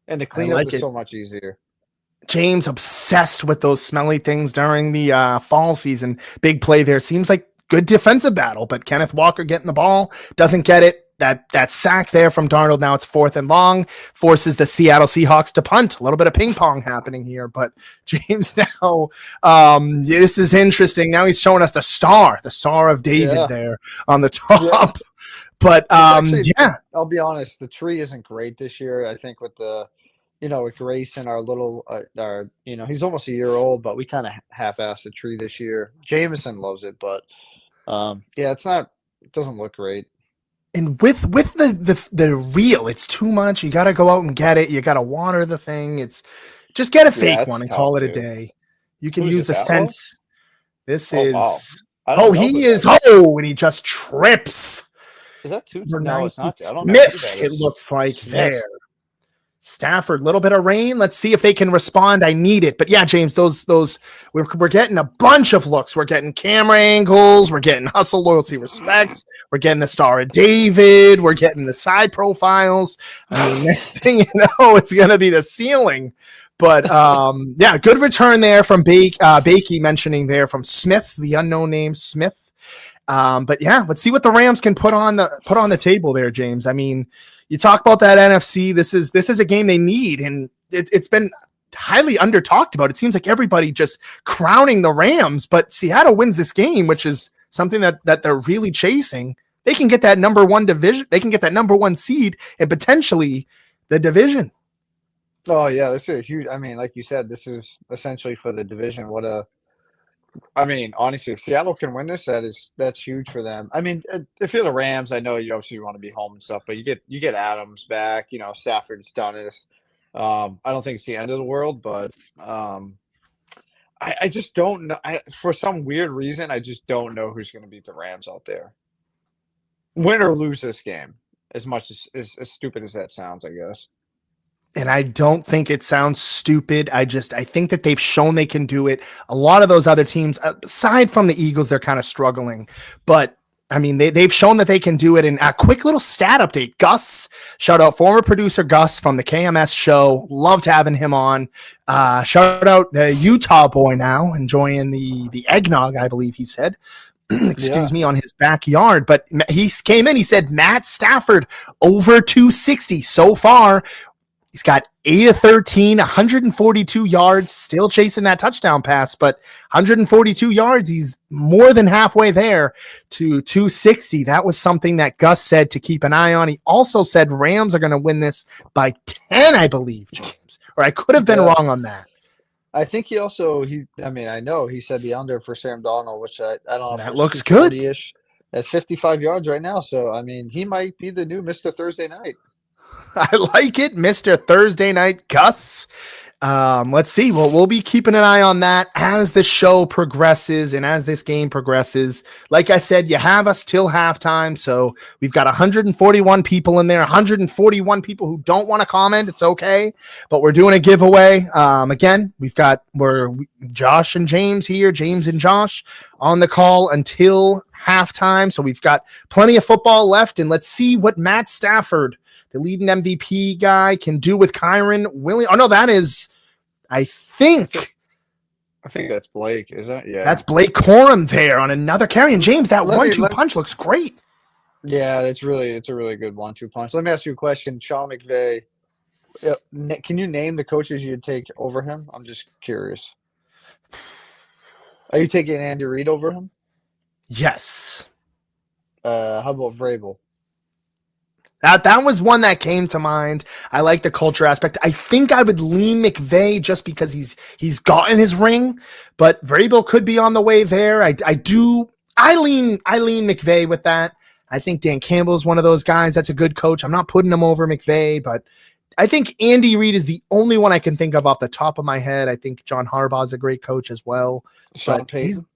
And the cleanup is so much easier. James obsessed with those smelly things during the fall season. Big play there. Seems like good defensive battle, but Kenneth Walker getting the ball, doesn't get it. That sack there from Darnold, now it's 4th and long, forces the Seattle Seahawks to punt. A little bit of ping pong happening here, but James now, this is interesting. Now he's showing us the star of David there on the top. Yeah. But I'll be honest, the tree isn't great this year. I think with with Grayson, our little, he's almost a year old, but we kind of half-assed the tree this year. Jameson loves it, but it doesn't look great. And with the reel, it's too much. You got to go out and get it. You got to water the thing. It's just get a fake one and call it a day. You can use the sense. This is. Wow. He is. And he just trips. Is that too? No, it's not. Smith, it looks like there. Stafford, little bit of rain. Let's see if they can respond. I need it. But yeah, James, those we're getting a bunch of looks. We're getting camera angles. We're getting hustle, loyalty, respects. We're getting the Star of David. We're getting the side profiles. I mean, next thing you know, it's going to be the ceiling. But good return there from Bakey mentioning there from Smith, the unknown name Smith. But yeah, let's see what the Rams can put on the table there, James. I mean, you talk about that NFC. This is a game they need, and it's been highly under talked about. It seems like everybody just crowning the Rams, but Seattle wins this game, which is something that they're really chasing. They can get that number one division. They can get that number one seed and potentially the division. Oh yeah, this is a huge. I mean, like you said, this is essentially for the division. Honestly, if Seattle can win this, that's huge for them. I mean, if you're the Rams, I know you obviously want to be home and stuff, but you get Adams back. You know, Stafford's done this. I don't think it's the end of the world, but I just don't know. For some weird reason, I just don't know who's going to beat the Rams out there. Win or lose this game, as much as stupid as that sounds, I guess. And I don't think it sounds stupid. I think that they've shown they can do it. A lot of those other teams, aside from the Eagles, they're kind of struggling. But I mean, they've shown that they can do it. And a quick little stat update. Gus, shout out former producer Gus from the KMS show. Loved having him on. Shout out the Utah boy now, enjoying the eggnog, I believe he said. Excuse me, on his backyard. But he came in, he said, Matt Stafford over 260 so far. He's got 8 of 13, 142 yards, still chasing that touchdown pass, but 142 yards, he's more than halfway there to 260. That was something that Gus said to keep an eye on. He also said Rams are going to win this by 10, I believe, James. Or I could have been wrong on that. I think I know he said the under for Sam Darnold, which I don't know. That looks good. At 55 yards right now. So, I mean, he might be the new Mr. Thursday Night. I like it, Mr. Thursday Night Gus. Let's see. Well, we'll be keeping an eye on that as the show progresses and as this game progresses. Like I said, you have us till halftime, so we've got 141 people in there, 141 people who don't want to comment. It's okay, but we're doing a giveaway. Again, we're Josh and James here, James and Josh on the call until halftime, so we've got plenty of football left, and let's see what Matt Stafford, the leading MVP guy, can do with Kyren Williams. Oh, no, that is, I think that's Blake, is that? Yeah. That's Blake Corum there on another carry. And James, that 1-2 punch looks great. Yeah, it's a really good 1-2 punch. Let me ask you a question. Sean McVay, can you name the coaches you'd take over him? I'm just curious. Are you taking Andy Reid over him? Yes. How about Vrabel? That was one that came to mind. I like the culture aspect. I think I would lean McVay just because he's gotten his ring, but Vrabel could be on the way there. I lean McVay with that. I think Dan Campbell is one of those guys that's a good coach. I'm not putting him over McVay, but I think Andy Reid is the only one I can think of off the top of my head. I think John Harbaugh is a great coach as well. Sean Payton,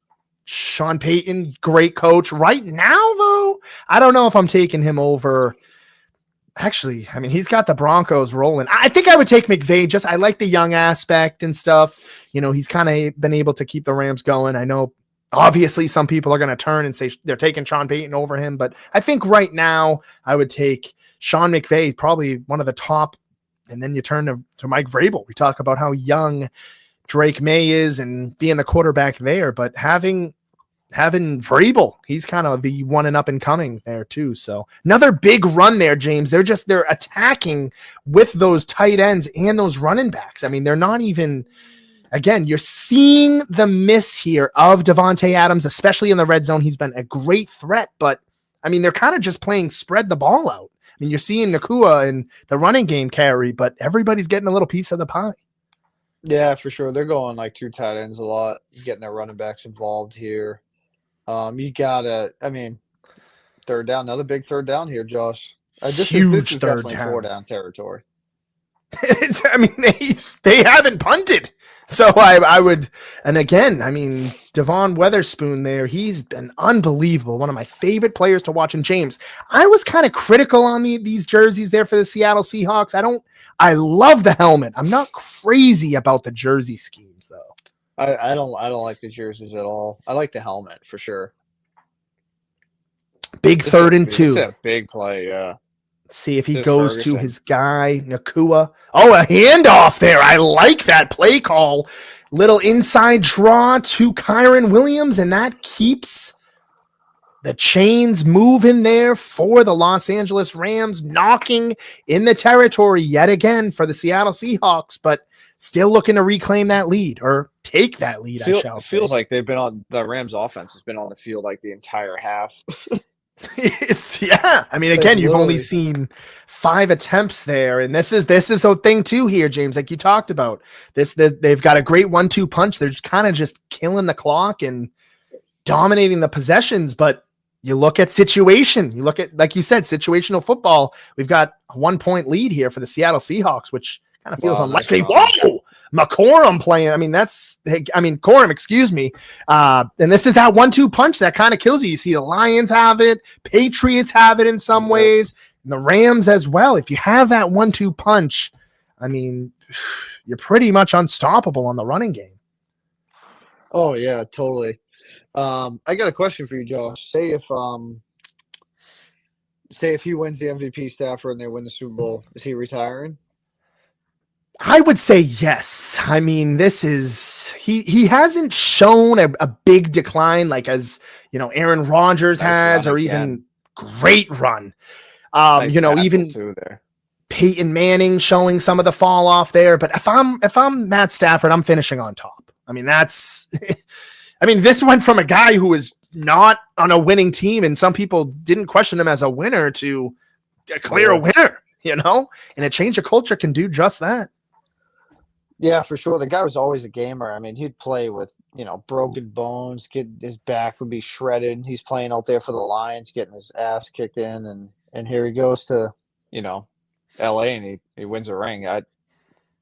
great coach. Right now, though, I don't know if I'm taking him over. Actually, I mean, he's got the Broncos rolling. I think I would take McVay. I like the young aspect and stuff. You know, he's kind of been able to keep the Rams going. I know, obviously, some people are going to turn and say they're taking Sean Payton over him, but I think right now I would take Sean McVay, probably one of the top, and then you turn to Mike Vrabel. We talk about how young Drake May is and being the quarterback there, but having Vrabel, he's kind of the one and up and coming there too. So another big run there, James. They're attacking with those tight ends and those running backs. I mean, they're not even, again, you're seeing the miss here of Devontae Adams, especially in the red zone. He's been a great threat, but I mean, they're kind of just playing spread the ball out. I mean, you're seeing Nakua and the running game carry, but everybody's getting a little piece of the pie. Yeah, for sure. They're going like two tight ends a lot, getting their running backs involved here. You gotta, third down, another big third down here, Josh. This is definitely down. 4-down territory. They haven't punted. So I would, and again, Devon Weatherspoon there, he's been unbelievable. One of my favorite players to watch. And James, I was kind of critical on these jerseys there for the Seattle Seahawks. I love the helmet. I'm not crazy about the jersey schemes though. I don't like the jerseys at all. I like the helmet for sure. Big third and 2. It's a big play, yeah. Let's see if he goes to his guy, Nakua. Oh, a handoff there. I like that play call. Little inside draw to Kyren Williams, and that keeps the chains moving there for the Los Angeles Rams, knocking in the territory yet again for the Seattle Seahawks, but still looking to reclaim that lead or take that lead, I shall say. Feels like they've been on the Rams offense has been on the field like the entire half. I mean, again, you've only seen 5 attempts there, and this is a thing too here, James, like you talked about. They've got a great 1-2 punch. They're kind of just killing the clock and dominating the possessions, but you look at situation. You look at, like you said, situational football. We've got a 1-point lead here for the Seattle Seahawks, which kind of feels unlikely. Whoa! McCorum playing. Corum, excuse me. And this is that 1-2 punch that kind of kills you. You see the Lions have it. Patriots have it in some ways. And the Rams as well. If you have that 1-2 punch, I mean, you're pretty much unstoppable on the running game. Oh, yeah, totally. I got a question for you, Josh. Say if he wins the MVP, Stafford, and they win the Super Bowl, is he retiring? I would say yes. I mean, this is he hasn't shown a big decline like as Aaron Rodgers has, or even great run. Even Peyton Manning showing some of the fall off there. But if I'm Matt Stafford, I'm finishing on top. I mean, this went from a guy who was not on a winning team, and some people didn't question him as a winner, to a clear winner. And a change of culture can do just that. Yeah, for sure. The guy was always a gamer. I mean, he'd play with, broken bones, his back would be shredded. He's playing out there for the Lions, getting his ass kicked in, and here he goes to, LA, and he wins a ring.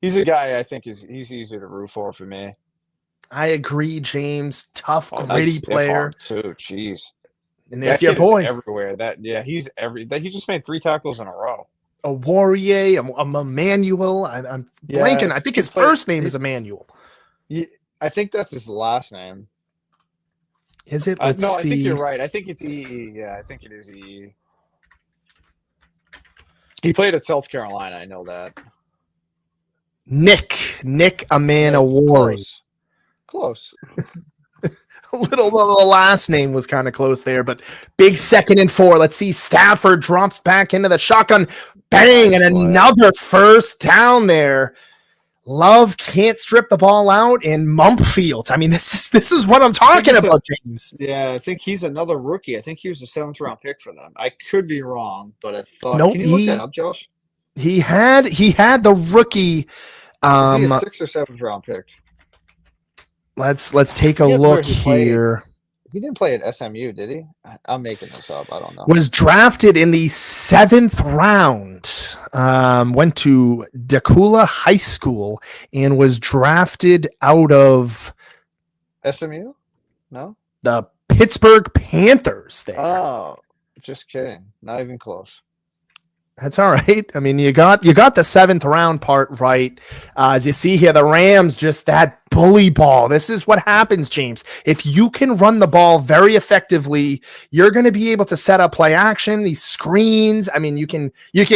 He's a guy I think he's easier to root for me. I agree, James. Tough, gritty player too. Jeez. And there's your boy everywhere. He just made 3 tackles in a row. A Warrior, a Emmanuel. I'm blanking. I think his first name is Emmanuel. I think that's his last name. Is it? I think you're right. I think it's EE. Yeah, I think it is EE. He played at South Carolina. I know that. Nick Warrior. Close. The last name was kind of close there, but big 2nd and 4. Let's see. Stafford drops back into the shotgun. Bang, nice, and another first down there. Love can't strip the ball out in Mumpfield. I mean, this is what I'm talking about, James. Yeah, I think he's another rookie. I think he was a 7th round pick for them. I could be wrong, but I thought. Nope, can you look that up, Josh? He had the rookie. Is he a 6th or 7th round pick? Let's take a look here. He didn't play at SMU, did he? I'm making this up. I don't know. Was drafted in the 7th round. Went to Decula High School and was drafted out of SMU? No? The Pittsburgh Panthers there. Oh, just kidding. Not even close. That's all right. I mean, you got the 7th round part right. As you see here, the Rams, just that bully ball. This is what happens, James. If you can run the ball very effectively, you're going to be able to set up play action, these screens. I mean, you can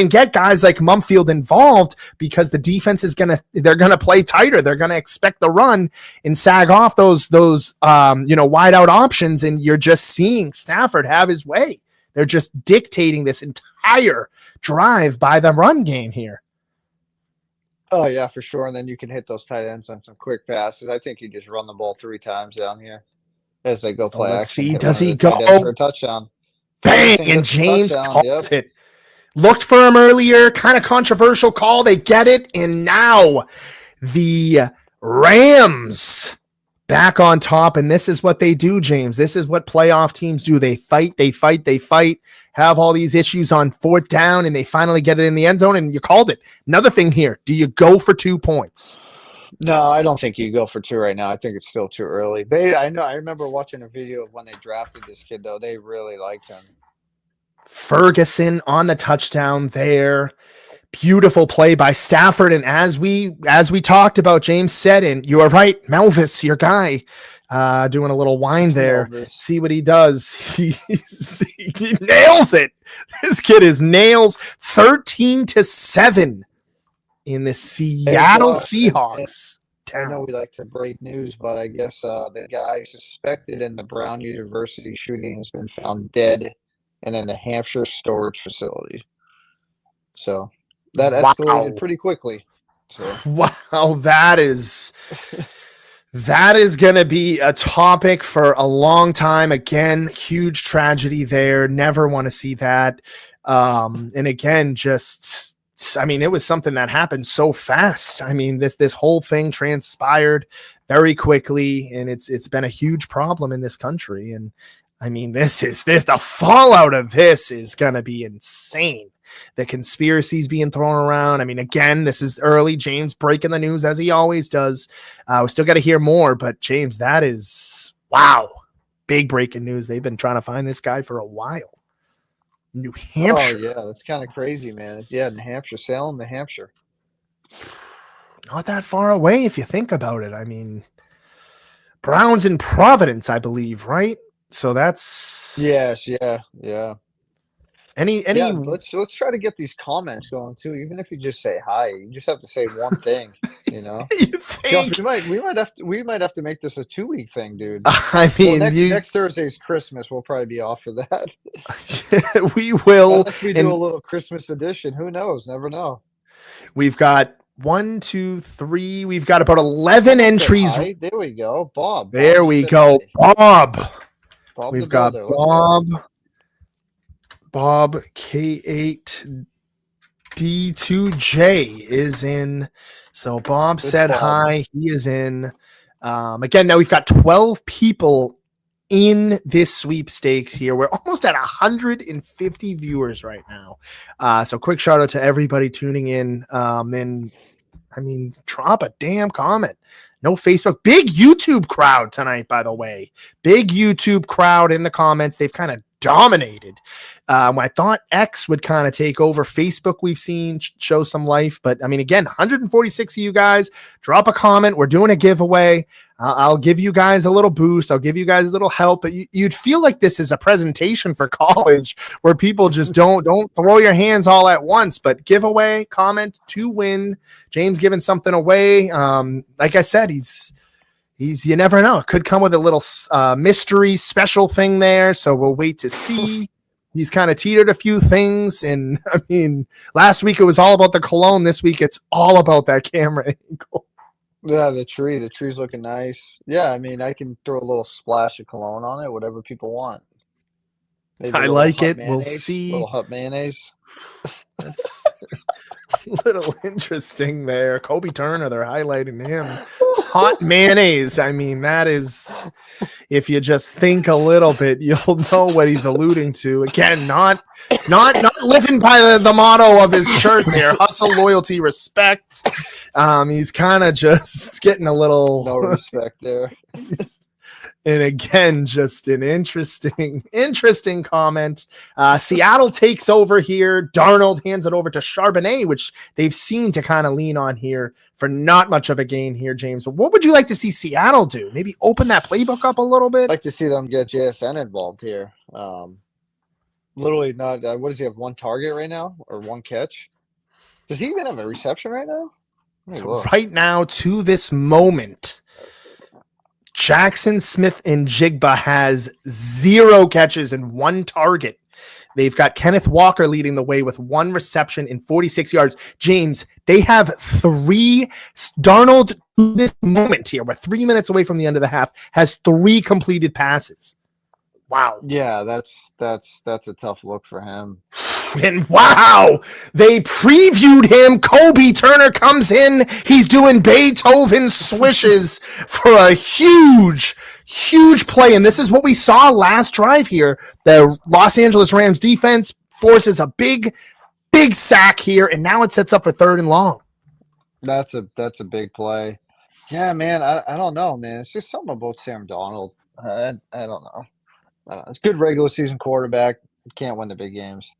get guys like Mumpfield involved because the defense they're going to play tighter. They're going to expect the run and sag off those wide out options, and you're just seeing Stafford have his way. They're just dictating this entire drive by the run game here. Oh, yeah, for sure. And then you can hit those tight ends on some quick passes. I think you just run the ball 3 times down here as they go play let's action. See, does he go? For a touchdown. Bang! And James called it. Looked for him earlier. Kind of controversial call. They get it. And now the Rams back on top, and this is what they do, James. This is what playoff teams do. They fight, have all these issues on 4th down, and they finally get it in the end zone, and you called it. Another thing here, do you go for 2 points? No, I don't think you go for 2 right now. I think it's still too early. I remember watching a video of when they drafted this kid, though. They really liked him. Ferguson on the touchdown there. Beautiful play by Stafford, and as we talked about, James said, and you are right, Melvis, your guy, doing a little whine there. Melvis. See what he does. He nails it. This kid is nails. 13-7 in the Seattle Seahawks I know town. we like to break news, but I guess the guy suspected in the Brown University shooting has been found dead in a New Hampshire storage facility. So that escalated Wow. pretty quickly. So Wow, that is going to be a topic for a long time. Again, huge tragedy there. Never want to see that. And again, I mean, it was something that happened so fast. I mean, this whole thing transpired very quickly, and it's been a huge problem in this country. And I mean, the fallout of this is going to be insane. The conspiracies being thrown around. I mean, again, this is early. James breaking the news as he always does. We still got to hear more, but James, that is wow, big breaking news. They've been trying to find this guy for a while. New Hampshire. Oh yeah, that's kind of crazy, man. Yeah, New Hampshire, Salem, New Hampshire. Not that far away if you think about it. I mean, Brown's in Providence, I believe, right? So that's Yes, yeah. any Yeah, let's try to get these comments going too. Even if you just say hi, you just have to say one thing, you know. you Josh, think? we might have to make this a 2-week thing, dude. I Well, mean, next Thursday's Christmas. We'll probably be off for that. we will. Unless we do a little Christmas edition. Who knows? Never know. We've got 1, 2, 3. We've got about 11 entries. Hi. There we go, Bob. There we go, hi. Bob. Bob We've the got Builder. Let's go. Bob K8D2J is in. So Bob said Bob. hi. He is in. Again, now we've got 12 people in this sweepstakes here. We're almost at 150 viewers right now. So quick shout out to everybody tuning in. And I mean, drop a damn comment. No Facebook. Big YouTube crowd tonight, by the way. Big YouTube crowd in the comments. They've kind of dominated. I thought X would kind of take over. Facebook, we've seen show some life. But, I mean, again, 146 of you guys. Drop a comment. We're doing a giveaway. I'll give you guys a little boost. I'll give you guys a little help. But you'd feel like this is a presentation for college where people just don't throw your hands all at once. But giveaway, comment to win. James giving something away. Like I said, he's you never know. It could come with a little mystery special thing there. So we'll wait to see. He's kind of teetered a few things. And I mean, last week it was all about the cologne. This week it's all about that camera angle. Yeah, the tree's looking nice. Yeah, I mean, I can throw a little splash of cologne on it, whatever people want. Maybe I like it. We'll see. A little hot mayonnaise. That's a little interesting there. Kobe Turner, they're highlighting him. Hot mayonnaise. I mean, that is, if you just think a little bit, you'll know what he's alluding to. Again, not living by the motto of his shirt there. Hustle, loyalty, respect. He's kind of just getting a little no respect there. And again, just an interesting comment. Seattle takes over here. Darnold hands it over to Charbonnet, which they've seen to kind of lean on here for not much of a gain here, James. But what would you like to see Seattle do? Maybe open that playbook up a little bit? I'd like to see them get JSN involved here. Literally not. What does he have? One target right now or one catch? Does he even have a reception right now? Right now, to this moment, Jackson Smith and Jigba has 0 catches and 1 target. They've got Kenneth Walker leading the way with 1 reception and 46 yards. James, they have 3. Darnold, to this moment here, we're 3 minutes away from the end of the half, has 3 completed passes. Wow. Yeah, that's a tough look for him. And wow, they previewed him. Kobe Turner comes in. He's doing Beethoven swishes for a huge play. And this is what we saw last drive here. The Los Angeles Rams defense forces a big sack here, and now it sets up for 3rd and long. That's a big play. Yeah, man, I don't know, man. It's just something about Sam Darnold. I don't know. It's good regular season quarterback. Can't win the big games.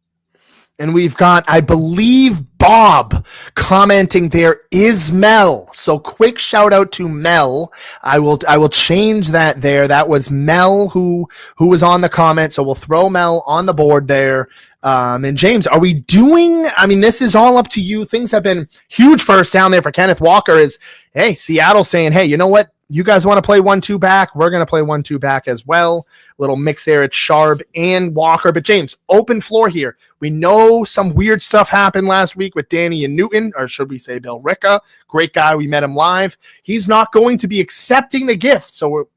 And we've got, I believe, Bob commenting there is Mel. So quick shout out to Mel. I will change that there. That was Mel who was on the comment. So we'll throw Mel on the board there. And James, are we doing, I mean, this is all up to you. Things have been huge for us down there for Kenneth Walker is, hey, Seattle saying, hey, you know what? You guys want to play 1-2 back? We're going to play 1-2 back as well. Little mix there at Sharp and Walker. But James, open floor here. We know some weird stuff happened last week with Danny and Newton, or should we say Bill Ricca. Great guy. We met him live. He's not going to be accepting the gift. So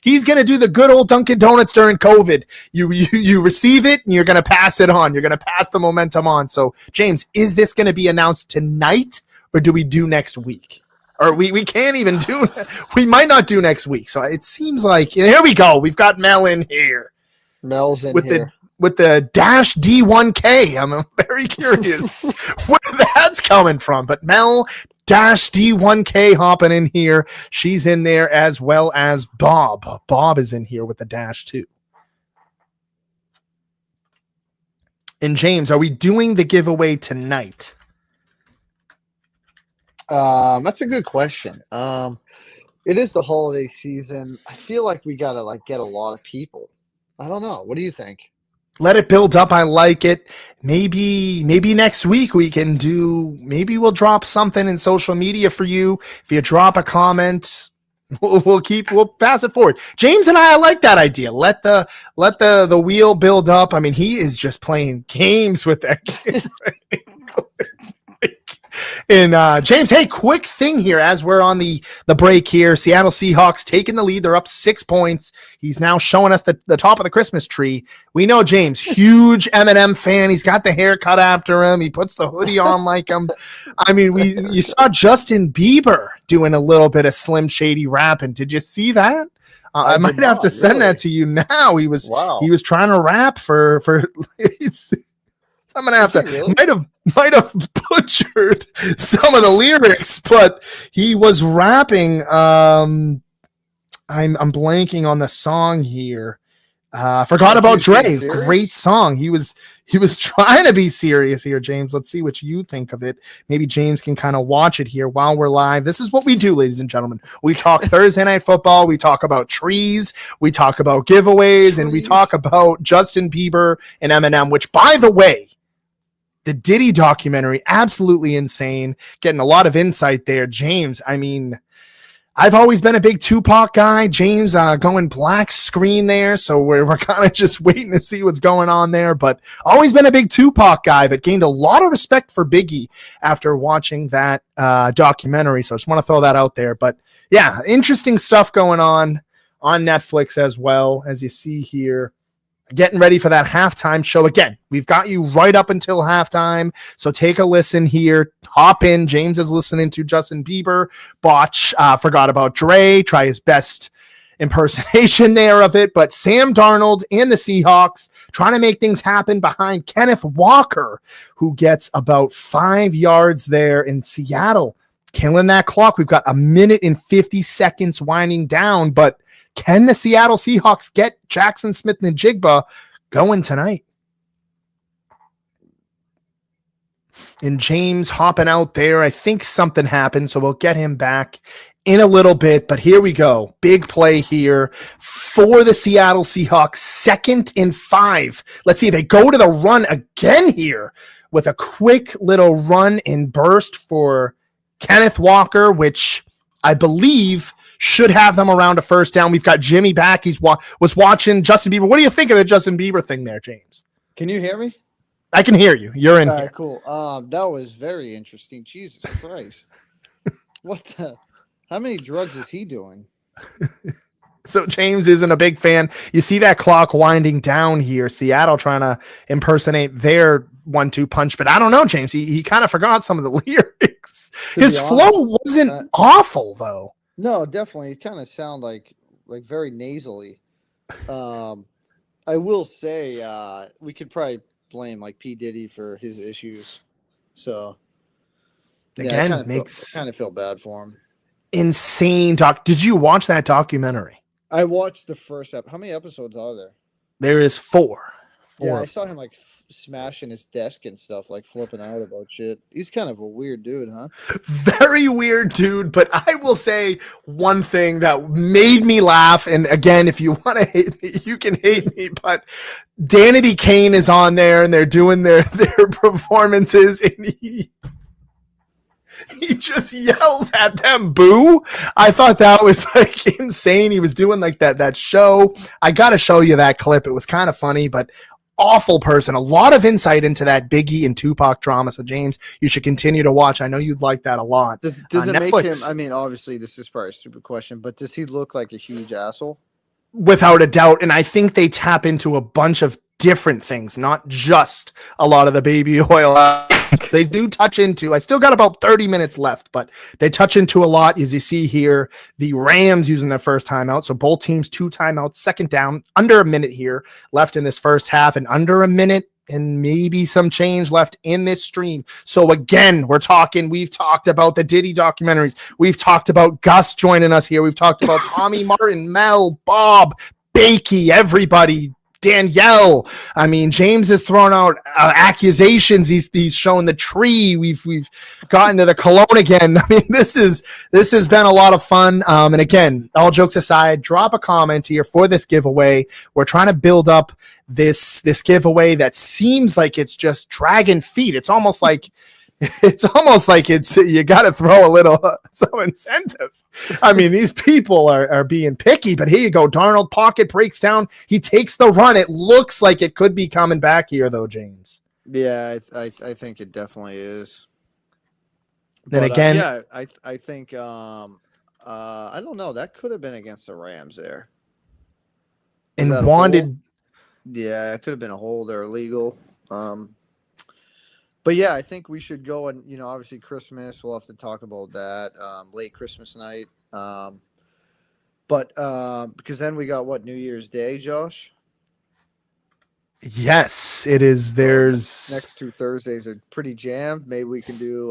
he's going to do the good old Dunkin' Donuts during COVID. You receive it and you're going to pass it on. You're going to pass the momentum on. So James, is this going to be announced tonight or do we do next week? Or we can't even do, we might not do next week. So it seems like, here we go. We've got Mel in here. Mel's in with here. With the dash D1K. I'm very curious where that's coming from. But Mel dash D1K hopping in here. She's in there as well as Bob. Bob is in here with the dash too. And James, are we doing the giveaway tonight? That's a good question. It is the holiday season. I feel like we gotta get a lot of people. I don't know. What do you think? Let it build up. I like it. Maybe next week we can do, maybe we'll drop something in social media for you. If you drop a comment, we'll pass it forward. James and I like that idea. Let the wheel build up. I mean, he is just playing games with that kid. And James, hey, quick thing here as we're on the break here. Seattle Seahawks taking the lead. They're up 6 points. He's now showing us the top of the Christmas tree. We know James, huge Eminem fan. He's got the haircut after him. He puts the hoodie on like him. I mean, you saw Justin Bieber doing a little bit of Slim Shady rapping. Did you see that? I might have to send that to you now. He was trying to rap for I'm gonna have to really? might have butchered some of the lyrics, but he was rapping. I'm blanking on the song here. Forgot about Dre. Great song. He was trying to be serious here, James. Let's see what you think of it. Maybe James can kind of watch it here while we're live. This is what we do, ladies and gentlemen. We talk Thursday Night Football. We talk about trees. We talk about giveaways, and we talk about Justin Bieber and Eminem, which, by the way, the Diddy documentary, absolutely insane. Getting a lot of insight there. James, I mean, I've always been a big Tupac guy. James going black screen there, so we're kind of just waiting to see what's going on there. But always been a big Tupac guy, but gained a lot of respect for Biggie after watching that documentary. So I just want to throw that out there. But yeah, interesting stuff going on Netflix as well, as you see here. Getting ready for that halftime show. Again, we've got you right up until halftime, so take a listen here. Hop in. James is listening to Justin Bieber. Botch forgot about Dre. Try his best impersonation there of it. But Sam Darnold and the Seahawks trying to make things happen behind Kenneth Walker, who gets about 5 yards there in Seattle. Killing that clock. We've got a minute and 50 seconds winding down, but can the Seattle Seahawks get Jackson Smith and Jigba going tonight? And James hopping out there. I think something happened, so we'll get him back in a little bit. But here we go. Big play here for the Seattle Seahawks. 2nd and 5. Let's see if they go to the run again here with a quick little run and burst for Kenneth Walker, which I believe should have them around a first down. We've got Jimmy back. He's was watching Justin Bieber. What do you think of the Justin Bieber thing there, James? Can you hear me? I can hear you. You're in here. Cool. That was very interesting. Jesus Christ. How many drugs is he doing? So James isn't a big fan. You see that clock winding down here. Seattle trying to impersonate their 1-2 punch, but I don't know, James. He kind of forgot some of the lyrics. His flow wasn't awful, though. No, definitely. It kind of sound like very nasally. I will say we could probably blame like P. Diddy for his issues. So again, I kind of feel bad for him. Insane doc. Did you watch that documentary? I watched the first episode. How many episodes are there? There is 4. Yeah, I saw him like smashing his desk and stuff, like flipping out about shit. He's kind of a weird dude, huh? Very weird dude, but I will say one thing that made me laugh. And again, if you want to hate me, you can hate me, but Danity Kane is on there and they're doing their performances, and he just yells at them, boo. I thought that was like insane. He was doing like that show. I got to show you that clip. It was kind of funny, but awful person. A lot of insight into that Biggie and Tupac drama. So James, you should continue to watch. I know you'd like that a lot. Does it make him, I mean, obviously this is probably a stupid question, but does he look like a huge asshole? Without a doubt. And I think they tap into a bunch of different things, not just a lot of the baby oil. They do touch into, I still got about 30 minutes left, but they touch into a lot. As you see here, the Rams using their first timeout. So both teams 2 timeouts, second down, under a minute here left in this first half, and under a minute and maybe some change left in this stream. So again, we've talked about the Diddy documentaries. We've talked about Gus joining us here. We've talked about Tommy Martin, Mel, Bob, Bakey, everybody, Danielle. I mean, James has thrown out accusations. He's shown the tree. We've gotten to the cologne again. I mean, this has been a lot of fun. And again, all jokes aside, drop a comment here for this giveaway. We're trying to build up this giveaway that seems like it's just dragging feet. It's almost like it's you got to throw a little some incentive. I mean, these people are being picky, but here you go. Darnold pocket breaks down. He takes the run. It looks like it could be coming back here, though, James. Yeah, I think it definitely is. Then But, again, yeah, I think I don't know. That could have been against the Rams there. Was that and a wanted. hold? Yeah, it could have been a hold or illegal. But yeah, I think we should go and, obviously Christmas, we'll have to talk about that, late Christmas night. But because then we got New Year's Day, Josh? Yes, it is. There's Next 2 Thursdays are pretty jammed. Maybe we can do,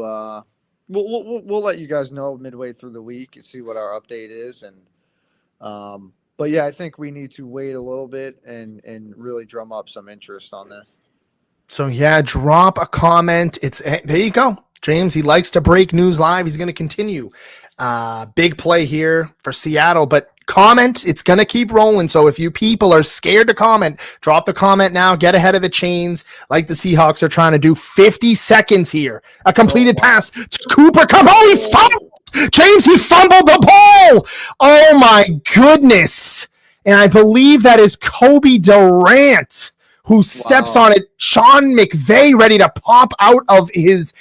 we'll let you guys know midway through the week and see what our update is. And, but yeah, I think we need to wait a little bit and really drum up some interest on this. So yeah, drop a comment. There you go. James, he likes to break news live. He's going to continue. Big play here for Seattle, but comment. It's going to keep rolling. So if you people are scared to comment, drop the comment now. Get ahead of the chains like the Seahawks are trying to do. 50 seconds here. A completed pass to Cooper Kupp. Oh, he fumbled. James, he fumbled the ball. Oh my goodness. And I believe that is Kobe Durant who steps on it. Sean McVay ready to pop out of his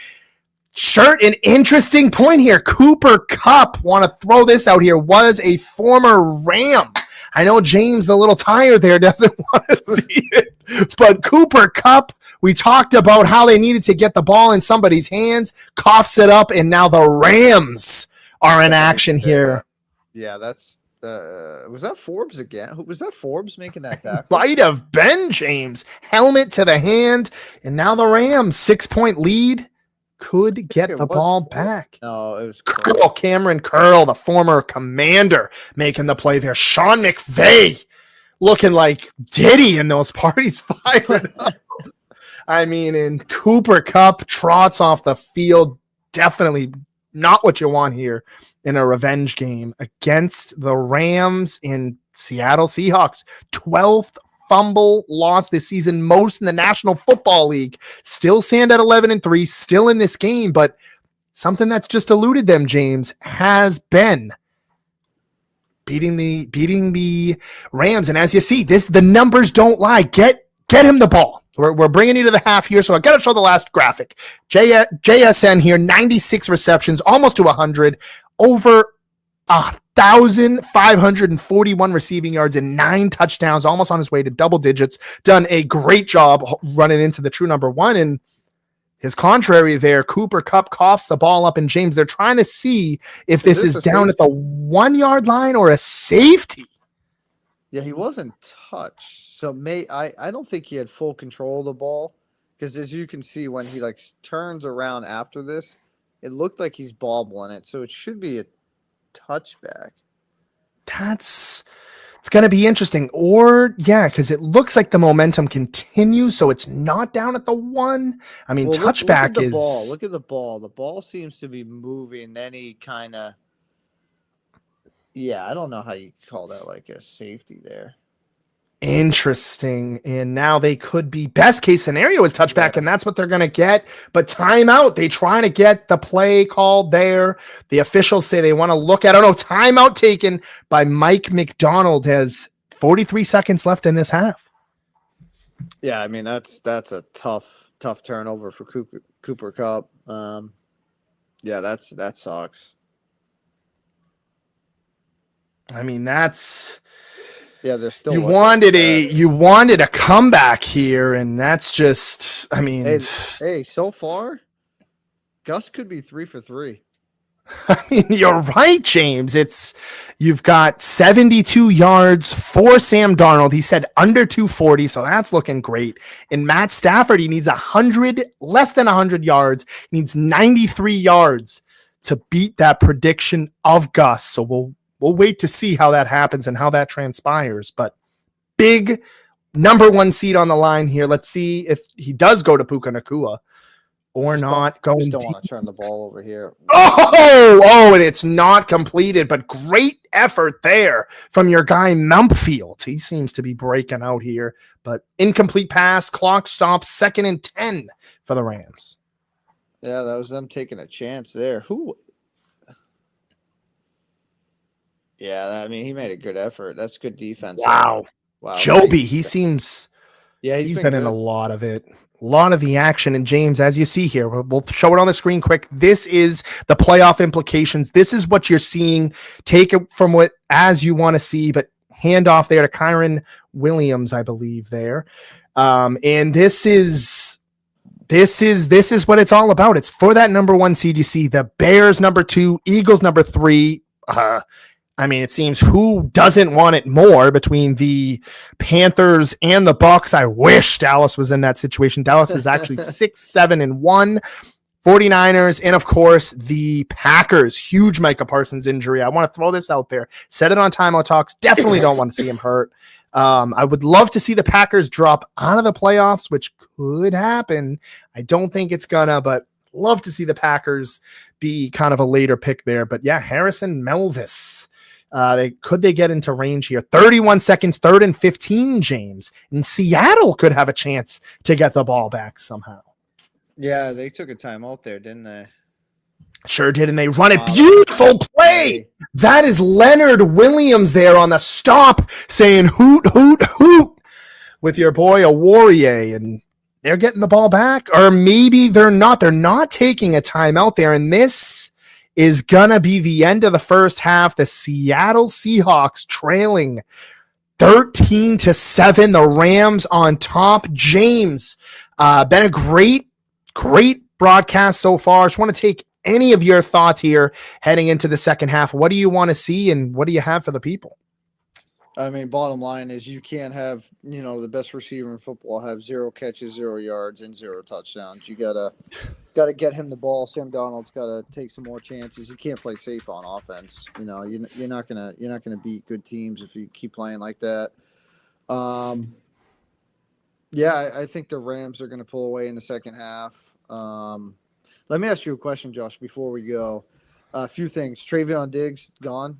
shirt. An interesting point here. Cooper Kupp, want to throw this out here, was a former Ram. I know James, a little tired there, doesn't want to see it. But Cooper Kupp, we talked about how they needed to get the ball in somebody's hands, coughs it up, and now the Rams are in action here. Yeah, that's was that Forbes again? Was that Forbes making that tackle? Might have been James. Helmet to the hand, and now the Rams 6-point lead could get the ball back. No, it was Cameron Curl, the former commander, making the play there. Sean McVay looking like Diddy in those parties, firing up. I mean, and Cooper Kupp trots off the field. Definitely not what you want here in a revenge game against the Rams in Seattle Seahawks. 12th fumble loss this season, most in the National Football League. Still stand at 11-3, still in this game, but something that's just eluded them, James, has been beating the Rams. And as you see, the numbers don't lie. Get him the ball. We're bringing you to the half here, so I got to show the last graphic. JSN here, 96 receptions, almost to 100, over 1,541 receiving yards and 9 touchdowns, almost on his way to double digits. Done a great job running into the true number one. And his contrary there, Cooper Kupp coughs the ball up, and James, they're trying to see if this is down at the 1 yard line or a safety. Yeah, he wasn't touched. So I don't think he had full control of the ball, because as you can see when he turns around after this, it looked like he's bobbling it. So it should be a touchback. That's It's going to be interesting. Or, yeah, because it looks like the momentum continues, so it's not down at the 1. I mean, Well, touchback look at the is... ball. Look at the ball. The ball seems to be moving. Then he kind of... Yeah, I don't know how you call that like a safety there. Interesting. And now they could be, best case scenario is touchback, Yeah. and that's what they're going to get. But timeout, they trying to get the play called there. The officials say they want to look at, timeout taken by Mike McDonald. Has 43 seconds left in this half. Yeah, I mean that's a tough turnover for Cooper Kupp. Yeah, that sucks. I mean, that's... Yeah, they're still. You wanted a comeback here, and that's just... I mean... Hey, so far, Gus could be 3 for 3. I mean, you're right, James. You've got 72 yards for Sam Darnold. He said under 240, so that's looking great. And Matt Stafford, he needs less than 100 yards. He needs 93 yards to beat that prediction of Gus. So we'll wait to see how that happens and how that transpires. But big number 1 seed on the line here. Let's see if he does go to Puka Nacua. Or not going. Just don't want to turn the ball over here. And it's not completed, but great effort there from your guy Mumpfield. He seems to be breaking out here, but incomplete pass. Clock stops. 2nd and 10 for the Rams. Yeah, that was them taking a chance there. Who? Yeah, I mean, he made a good effort. That's good defense. Wow. Joby, he seems. Yeah, he's been in a lot of it. A lot of the action. And James, as you see here, we'll show it on the screen quick. This is the playoff implications. This is what you're seeing. Take it from what as you want to see, but hand off there to Kyron Williams, I believe there. And this is what it's all about. It's for that number 1 seed. You see the Bears number 2, Eagles number 3. I mean, it seems who doesn't want it more between the Panthers and the Bucks. I wish Dallas was in that situation. Dallas is actually 6-7-1. 49ers, and of course the Packers. Huge Micah Parsons injury. I want to throw this out there. Said it on Timeout Talks. Definitely don't want to see him hurt. I would love to see the Packers drop out of the playoffs, which could happen. I don't think it's gonna, but love to see the Packers be kind of a later pick there. But yeah, Harrison Melvis. They get into range here. 31 seconds, 3rd and 15, James. And Seattle could have a chance to get the ball back somehow. Yeah, they took a timeout there, didn't they? Sure did, and they run a beautiful play. That is Leonard Williams there on the stop saying hoot, hoot, hoot with your boy Awarie, and they're getting the ball back. Or maybe they're not. They're not taking a timeout there, and this is gonna be the end of the first half. The Seattle Seahawks trailing 13-7. The Rams on top. James, been a great broadcast so far. Just want to take any of your thoughts here heading into the second half. What do you want to see, and what do you have for the people? I mean, bottom line is you can't have, the best receiver in football have 0 catches, 0 yards, and 0 touchdowns. You gotta get him the ball. Sam Darnold's gotta take some more chances. You can't play safe on offense. You're not gonna beat good teams if you keep playing like that. Yeah, I think the Rams are gonna pull away in the second half. Let me ask you a question, Josh, before we go. A few things. Travion Diggs gone.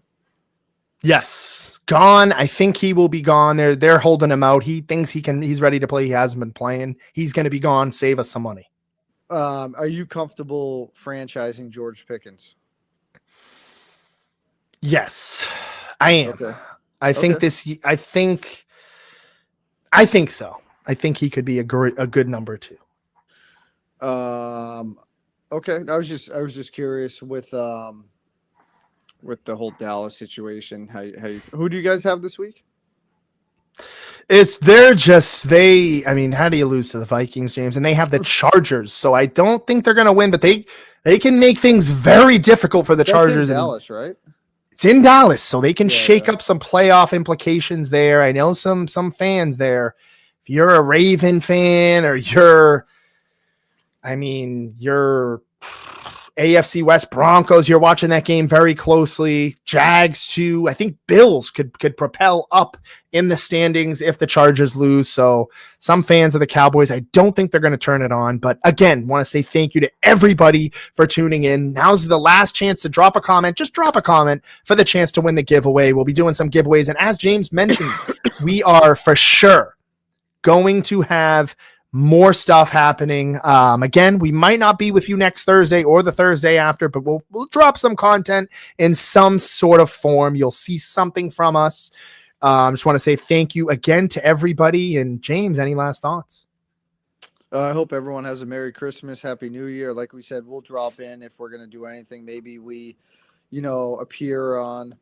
Yes, gone. I think he will be gone. They're holding him out. He thinks he's ready to play. He hasn't been playing. He's going to be gone. Save us some money. Are you comfortable franchising George Pickens? Yes, I am. Okay. I think so. I think he could be a good number 2. Okay. I was just curious with the whole Dallas situation. Who do you guys have this week? How do you lose to the Vikings, James? And they have the Chargers, so I don't think they're going to win, but they can make things very difficult for the Chargers. In Dallas, right? It's in Dallas, so they can shake up some playoff implications there. I know some fans there. If you're a Raven fan or you're AFC West Broncos, you're watching that game very closely. Jags too. I think Bills could propel up in the standings if the Chargers lose. So some fans of the Cowboys, I don't think they're going to turn it on. But again, want to say thank you to everybody for tuning in. Now's the last chance to drop a comment. Just drop a comment for the chance to win the giveaway. We'll be doing some giveaways. And as James mentioned, we are for sure going to have more stuff happening. Again, we might not be with you next Thursday or the Thursday after, but we'll drop some content in some sort of form. You'll see something from us. Just want to say thank you again to everybody. And James, any last thoughts? I hope everyone has a Merry Christmas, Happy New Year. Like we said, we'll drop in if we're going to do anything. Maybe we, appear on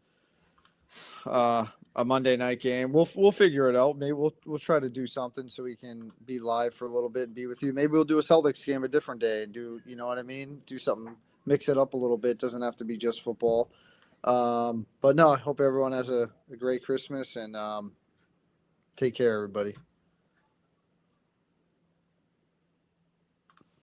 a Monday night game. We'll figure it out. Maybe we'll try to do something so we can be live for a little bit and be with you. Maybe we'll do a Celtics game a different day and do, you know what I mean? Do something, mix it up a little bit. Doesn't have to be just football. But no, I hope everyone has a great Christmas and take care, everybody.